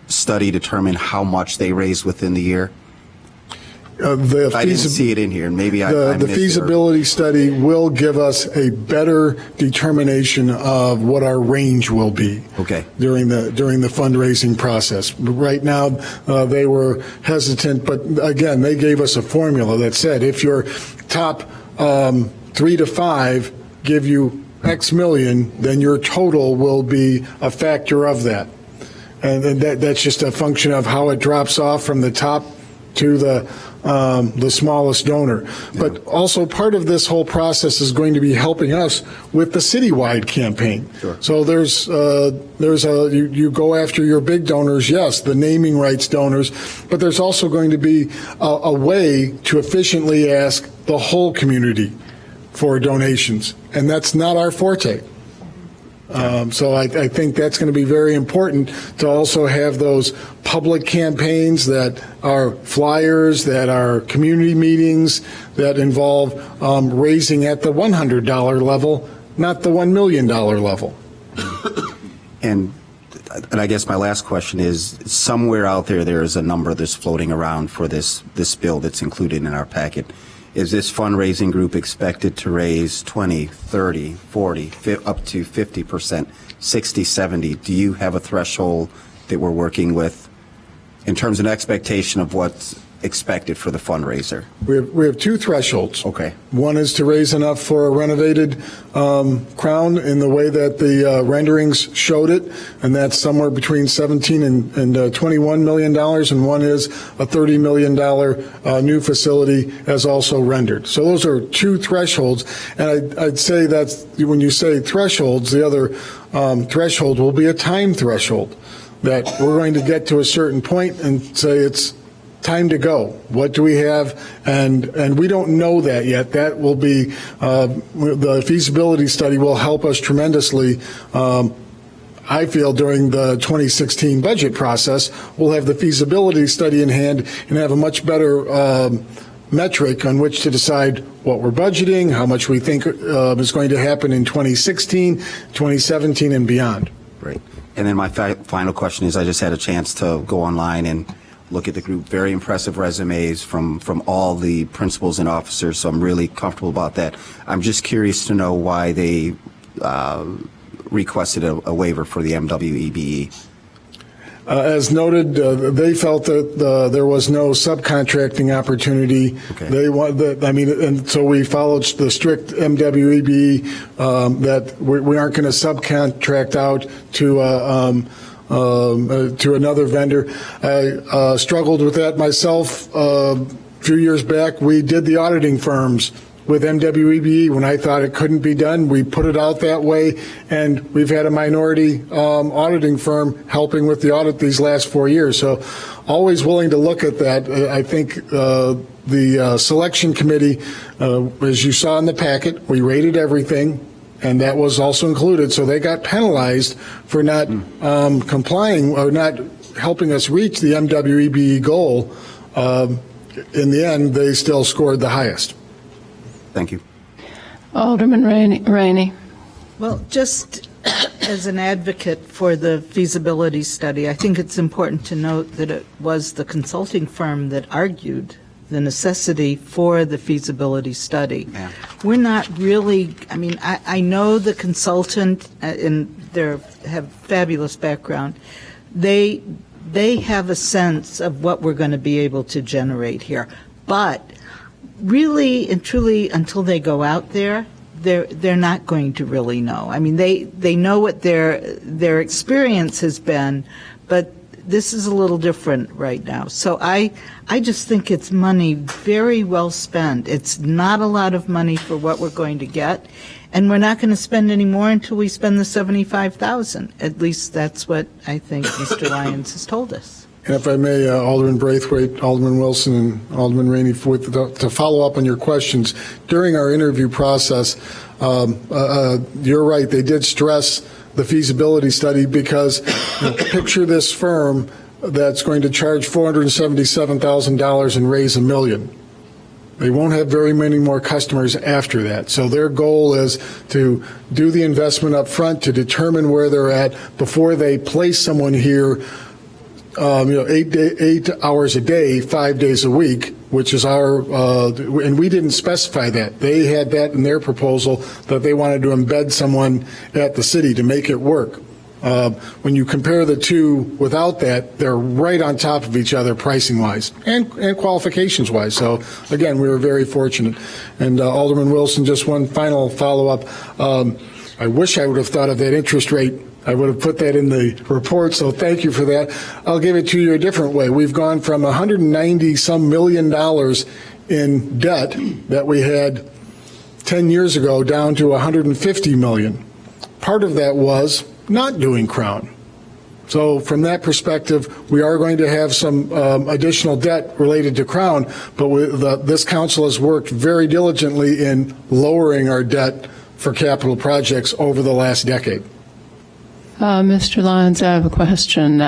study determine how much they raise within the year? I didn't see it in here, and maybe I The missed it, or- feasibility study will give us a better determination of what our range will be. Okay. During the fundraising process. Right now, they were hesitant, but again, they gave us a formula that said if your top 3 to 5 give you X million, then your total will be a factor of that. And that's just a function of how it drops off from the top to the smallest donor. But also part of this whole process is going to be helping us with the citywide campaign. Sure. So you go after your big donors, yes, the naming rights donors, but there's also going to be a way to efficiently ask the whole community for donations, and that's not our forte. So I think that's going to be very important to also have those public campaigns that are flyers, that are community meetings, that involve raising at the $100 level, not the $1 million level. And I guess my last question is, somewhere out there is a number that's floating around for this bill that's included in our packet. Is this fundraising group expected to raise 20, 30, 40, up to 50%, 60, 70? Do you have a threshold that we're working with in terms of an expectation of what's expected for the fundraiser? We have 2 thresholds. Okay. One is to raise enough for a renovated crown in the way that the renderings showed it, and that's somewhere between $17 and $21 million, and one is a $30 million new facility as also rendered. So those are 2 thresholds, and I'd say that's, when you say thresholds, the other threshold will be a time threshold, that we're going to get to a certain point and say it's time to go. What do we have? And we don't know that yet. That will be, the feasibility study will help us tremendously. I feel during the 2016 budget process, we'll have the feasibility study in hand and have a much better metric on which to decide what we're budgeting, how much we think is going to happen in 2016, 2017, and beyond. Great. And then my final question is, I just had a chance to go online and look at the group. Very impressive resumes from all the principals and officers, so I'm really comfortable about that. I'm just curious to know why they requested a waiver for the MWEBE. As noted, they felt that there was no subcontracting opportunity. Okay. They want that. I mean, and so we followed the strict MWEB that we aren't going to subcontract out to another vendor. I struggled with that myself. A few years back, we did the auditing firms with MWEBE. When I thought it couldn't be done, we put it out that way, and we've had a minority auditing firm helping with the audit these last 4 years. So always willing to look at that. I think the selection committee, as you saw in the packet, we rated everything, and that was also included. So they got penalized for not complying or not helping us reach the MWEBE goal. In the end, they still scored the highest. Thank you. Alderman Rainey. Well, just As an advocate for the feasibility study, I think it's important to note that it was the consulting firm that argued the necessity for the feasibility study. Yeah. We're not really, I mean, I know the consultant, and they have fabulous background. They have a sense of what we're going to be able to generate here. But really and truly, until they go out there, they're not going to really know. I mean, they know what their experience has been, but this is a little different right now. So I just think it's money very well spent. It's not a lot of money for what we're going to get, and we're not going to spend any more until we spend the $75,000. At least that's what I think Mr. Lyons has told us. And if I may, Alderman Braithwaite, Alderman Wilson, and Alderman Rainey, to follow up on your questions, during our interview process, you're right, they did stress the feasibility study because picture this firm that's going to charge $477,000 and raise $1 million. They won't have very many more customers after that. So their goal is to do the investment up front to determine where they're at before they place someone here 8 hours a day, 5 days a week, which is our, and we didn't specify that. They had that in their proposal that they wanted to embed someone at the city to make it work. When you compare the two without that, they're right on top of each other pricing-wise and qualifications-wise. So, again, we were very fortunate. And Alderman Wilson, just one final follow-up. I wish I would have thought of that interest rate. I would have put that in the report, so thank you for that. I'll give it to you a different way. We've gone from $190-some million in debt that we had 10 years ago down to $150 million. Part of that was not doing Crown. So from that perspective, we are going to have some additional debt related to Crown, but this council has worked very diligently in lowering our debt for capital projects over the last decade. Mr. Lyons, I have a question.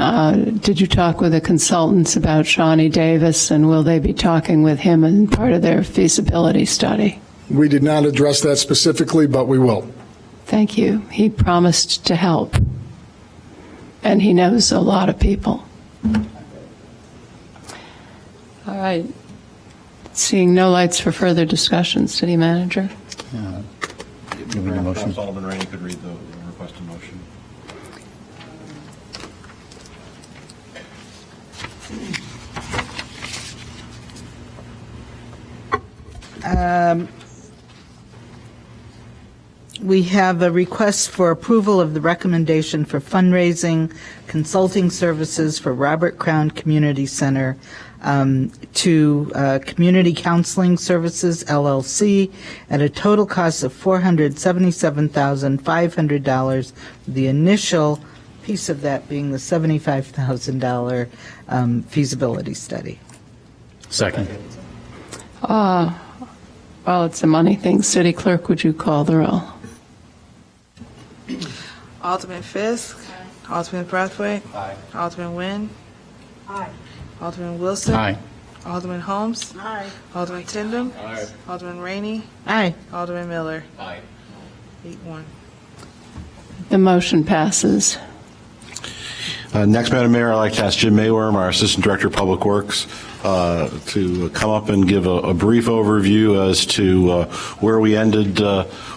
Did you talk with the consultants about Shawnee Davis, and will they be talking with him in part of their feasibility study? We did not address that specifically, but we will. Thank you. He promised to help, and he knows a lot of people. All right. Seeing no lights for further discussion, City Manager. Do we need a motion? Alderman Rainey could read the requested motion. We have a request for approval of the recommendation for fundraising consulting services for Robert Crown Community Center to Community Counseling Services, LLC, at a total cost of $477,500, the initial piece of that being the $75,000 feasibility study. Second. Well, it's a money thing. City Clerk, would you call the roll? Alderman Fisk. Alderman Braithwaite. Aye. Alderman Nguyen. Aye. Alderman Wilson. Aye. Alderman Holmes. Aye. Alderman Tindem. Aye. Alderman Rainey. Aye. Alderman Miller. Aye. 8-1. The motion passes. Next, Madam Mayor, I'd like to ask Jim Mayworm, our Assistant Director of Public Works, to come up and give a brief overview as to where we ended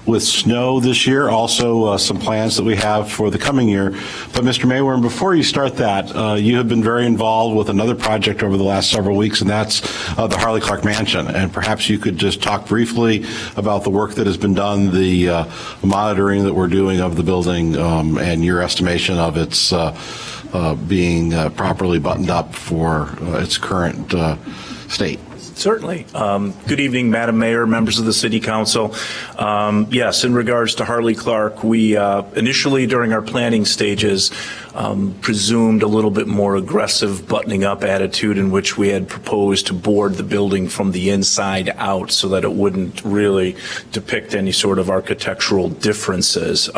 with snow this year, also some plans that we have for the coming year. But Mr. Mayworm, before you start that, you have been very involved with another project over the last several weeks, and that's the Harley Clark Mansion. And perhaps you could just talk briefly about the work that has been done, the monitoring that we're doing of the building, and your estimation of its being properly buttoned up for its current state. Certainly. Good evening, Madam Mayor, members of the City Council. Yes, in regards to Harley Clark, we initially during our planning stages presumed a little bit more aggressive buttoning up attitude in which we had proposed to board the building from the inside out so that it wouldn't really depict any sort of architectural differences.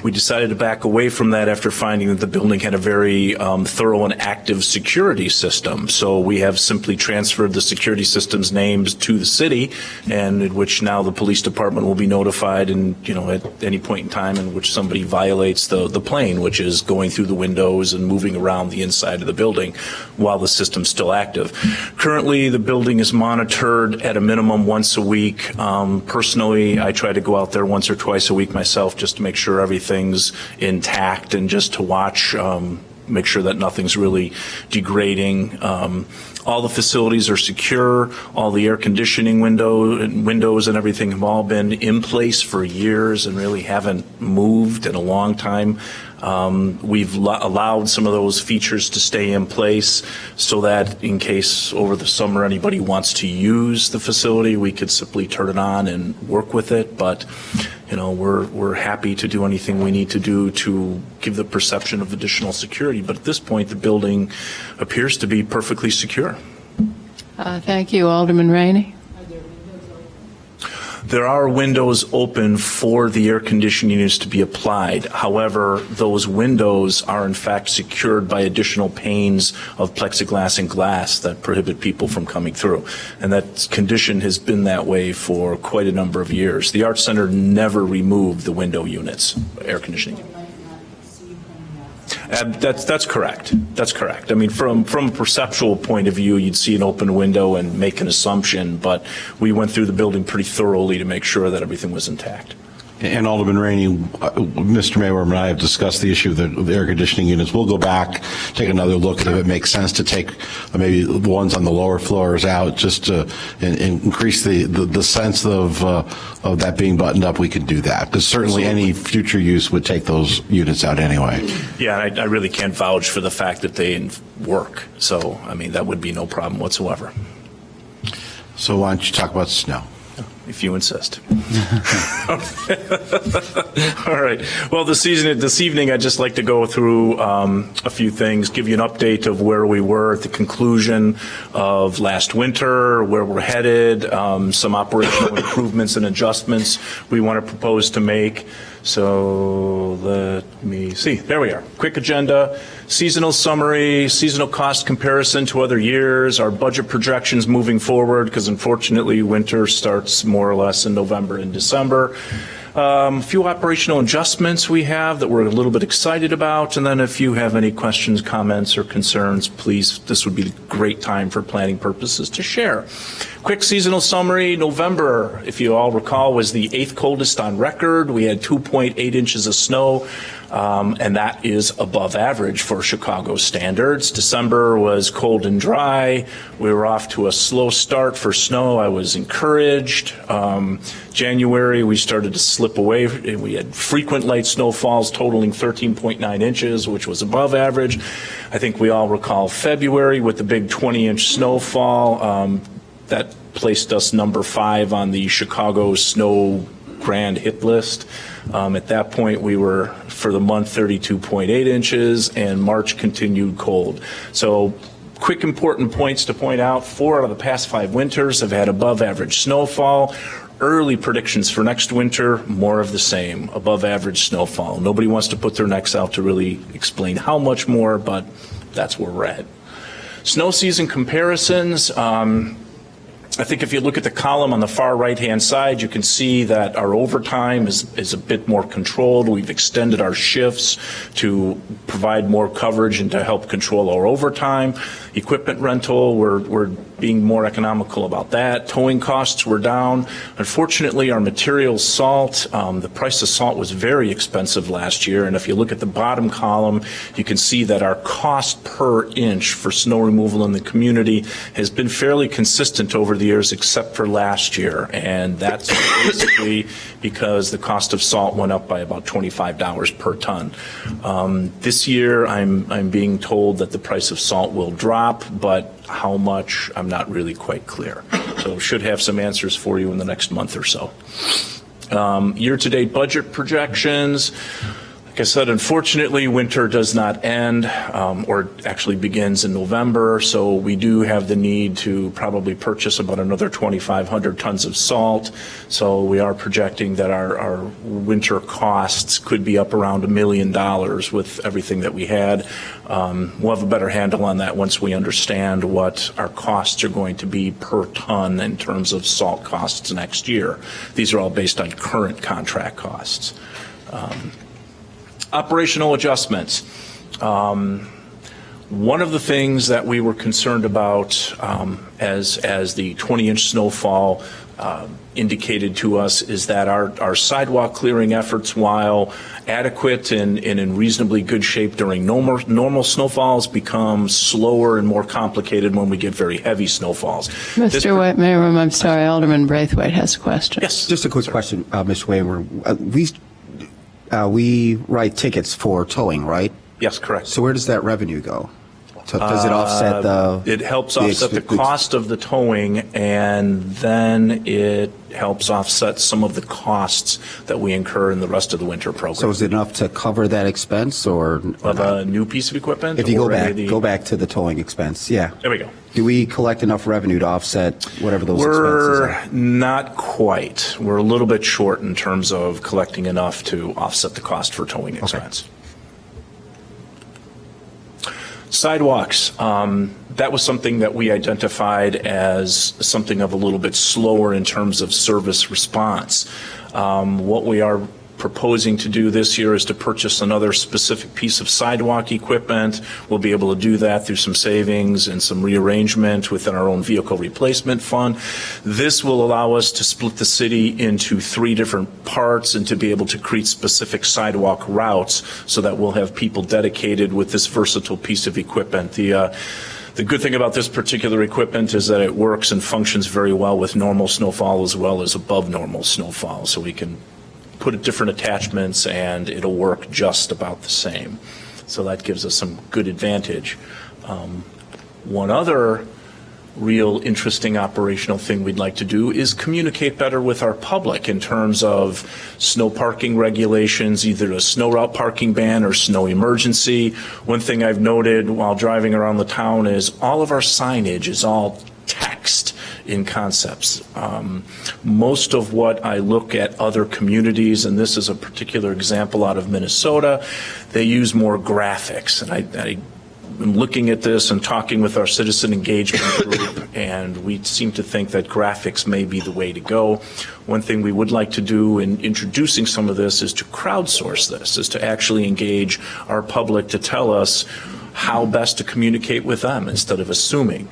We decided to back away from that after finding that the building had a very thorough and active security system. So we have simply transferred the security system's names to the city, and in which now the police department will be notified at any point in time in which somebody violates the plane, which is going through the windows and moving around the inside of the building while the system's still active. Currently, the building is monitored at a minimum once a week. Personally, I try to go out there once or twice a week myself just to make sure everything's intact and just to watch, make sure that nothing's really degrading. All the facilities are secure. All the air conditioning windows and everything have all been in place for years and really haven't moved in a long time. We've allowed some of those features to stay in place so that in case over the summer anybody wants to use the facility, we could simply turn it on and work with it. But we're happy to do anything we need to do to give the perception of additional security. But at this point, the building appears to be perfectly secure. Thank you, Alderman Rainey. There are windows open for the air conditioning units to be applied. However, those windows are in fact secured by additional panes of plexiglass and glass that prohibit people from coming through. And that condition has been that way for quite a number of years. The Arts Center never removed the window units, air conditioning. That's correct. That's correct. I mean, from a perceptual point of view, you'd see an open window and make an assumption, but we went through the building pretty thoroughly to make sure that everything was intact. And Alderman Rainey, Mr. Mayor and I have discussed the issue of the air conditioning units. We'll go back, take another look at if it makes sense to take maybe the ones on the lower floors out just to increase the sense of that being buttoned up. We could do that because certainly any future use would take those units out anyway. Yeah, I really can't vouch for the fact that they work. So, I mean, that would be no problem whatsoever. So why don't you talk about snow? If you insist. All right. Well, this evening, I'd just like to go through a few things, give you an update of where we were at the conclusion of last winter, where we're headed, some operational improvements and adjustments we want to propose to make. So let me see. There we are. Quick agenda. Seasonal summary, seasonal cost comparison to other years, our budget projections moving forward, because unfortunately winter starts more or less in November and December. A few operational adjustments we have that we're a little bit excited about, and then if you have any questions, comments, or concerns, please, this would be a great time for planning purposes to share. Quick seasonal summary. November, if you all recall, was the 8th coldest on record. We had 2.8 inches of snow, and that is above average for Chicago standards. December was cold and dry. We were off to a slow start for snow. I was encouraged. January, we started to slip away. We had frequent light snowfalls totaling 13.9 inches, which was above average. I think we all recall February with the big 20-inch snowfall. That placed us number 5 on the Chicago snow grand hit list. At that point, we were, for the month, 32.8 inches, and March continued cold. So quick important points to point out. 4 out of the past 5 winters have had above average snowfall. Early predictions for next winter, more of the same, above average snowfall. Nobody wants to put their necks out to really explain how much more, but that's where we're at. Snow season comparisons. I think if you look at the column on the far right-hand side, you can see that our overtime is a bit more controlled. We've extended our shifts to provide more coverage and to help control our overtime. Equipment rental, we're being more economical about that. Towing costs were down. Unfortunately, our materials, salt, the price of salt was very expensive last year. And if you look at the bottom column, you can see that our cost per inch for snow removal in the community has been fairly consistent over the years except for last year. And that's basically because the cost of salt went up by about $25 per ton. This year, I'm being told that the price of salt will drop, but how much, I'm not really quite clear. So should have some answers for you in the next month or so. Year-to-date budget projections. Like I said, unfortunately, winter does not end, or actually begins in November, so we do have the need to probably purchase about another 2,500 tons of salt. So we are projecting that our winter costs could be up around $1 million with everything that we had. We'll have a better handle on that once we understand what our costs are going to be per ton in terms of salt costs next year. These are all based on current contract costs. Operational adjustments. One of the things that we were concerned about as the 20-inch snowfall indicated to us is that our sidewalk clearing efforts, while adequate and in reasonably good shape during normal snowfalls, become slower and more complicated when we get very heavy snowfalls. Mr. Mayrum, I'm sorry, Alderman Braithwaite has a question. Yes. Just a quick question, Mr. Mayrum. We write tickets for towing, right? Yes, correct. So where does that revenue go? Does it offset the... It helps offset the cost of the towing, and then it helps offset some of the costs that we incur in the rest of the winter program. So is it enough to cover that expense, or of a new piece of equipment? If you go back to the towing expense, yeah. There we go. Do we collect enough revenue to offset whatever those expenses We're are? not quite. We're a little bit short in terms of collecting enough to offset the cost for towing expense. Sidewalks, that was something that we identified as something of a little bit slower in terms of service response. What we are proposing to do this year is to purchase another specific piece of sidewalk equipment. We'll be able to do that through some savings and some rearrangement within our own vehicle replacement fund. This will allow us to split the city into 3 different parts and to be able to create specific sidewalk routes so that we'll have people dedicated with this versatile piece of equipment. The good thing about this particular equipment is that it works and functions very well with normal snowfall as well as above normal snowfall. So we can put different attachments and it'll work just about the same. So that gives us some good advantage. One other real interesting operational thing we'd like to do is communicate better with our public in terms of snow parking regulations, either a snow route parking ban or snow emergency. One thing I've noted while driving around the town is all of our signage is all text in concepts. Most of what I look at other communities, and this is a particular example out of Minnesota, they use more graphics. And I'm looking at this and talking with our citizen engagement group, and we seem to think that graphics may be the way to go. One thing we would like to do in introducing some of this is to crowdsource this, is to actually engage our public to tell us how best to communicate with them instead of assuming.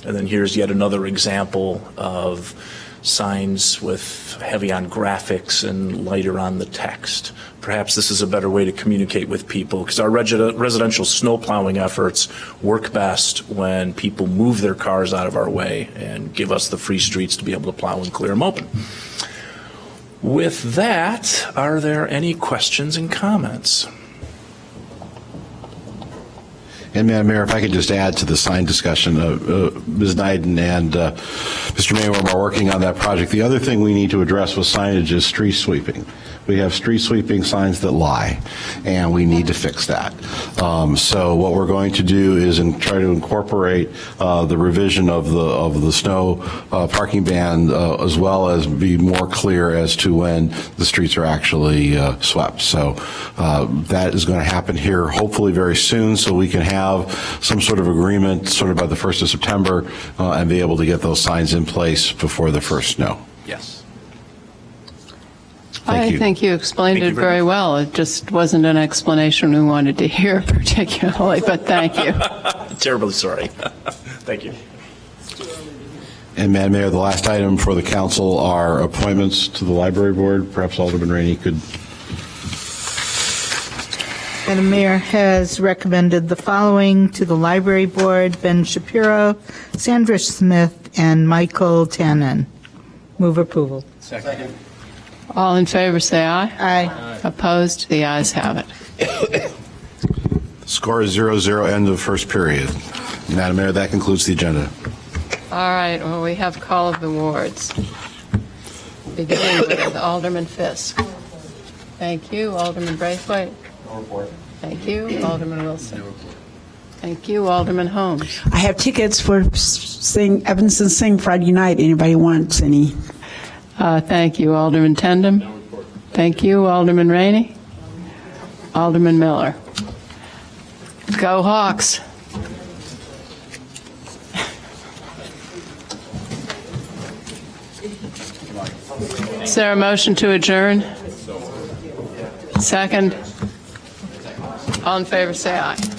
And then here's yet another example of signs with heavy on graphics and lighter on the text. Perhaps this is a better way to communicate with people, because our residential snow plowing efforts work best when people move their cars out of our way and give us the free streets to be able to plow and clear them open. With that, are there any questions and comments? And Madam Mayor, if I could just add to the sign discussion, Ms. Nyden and Mr. Mayworm are working on that project. The other thing we need to address with signage is street sweeping. We have street sweeping signs that lie, and we need to fix that. So what we're going to do is try to incorporate the revision of the snow parking ban, as well as be more clear as to when the streets are actually swept. So that is going to happen here hopefully very soon, so we can have some sort of agreement sort of by the 1st of September and be able to get those signs in place before the first snow. Yes. I think you explained it very well. It just wasn't an explanation we wanted to hear particularly, but thank you. Terribly sorry. Thank you. And Madam Mayor, the last item for the council are appointments to the library board. Perhaps Alderman Rainey could. And the mayor has recommended the following to the library board: Ben Shapiro, Sandra Smith, and Michael Tannen. Move approval. Second. All in favor, say aye. Aye. Opposed? The ayes have it. Score is 0-0, end of first period. Madam Mayor, that concludes the agenda. All right, well, we have call of the wards, beginning with Alderman Fisk. Thank you. Alderman Braithwaite. No report. Thank you. Alderman Wilson. Thank you. Alderman Holmes. I have tickets for Evanston Sing Friday night. Anybody wants any? Thank you. Alderman Tendem. Thank you. Alderman Rainey. Alderman Miller. Go Hawks. Is there a motion to adjourn? Second. All in favor, say aye.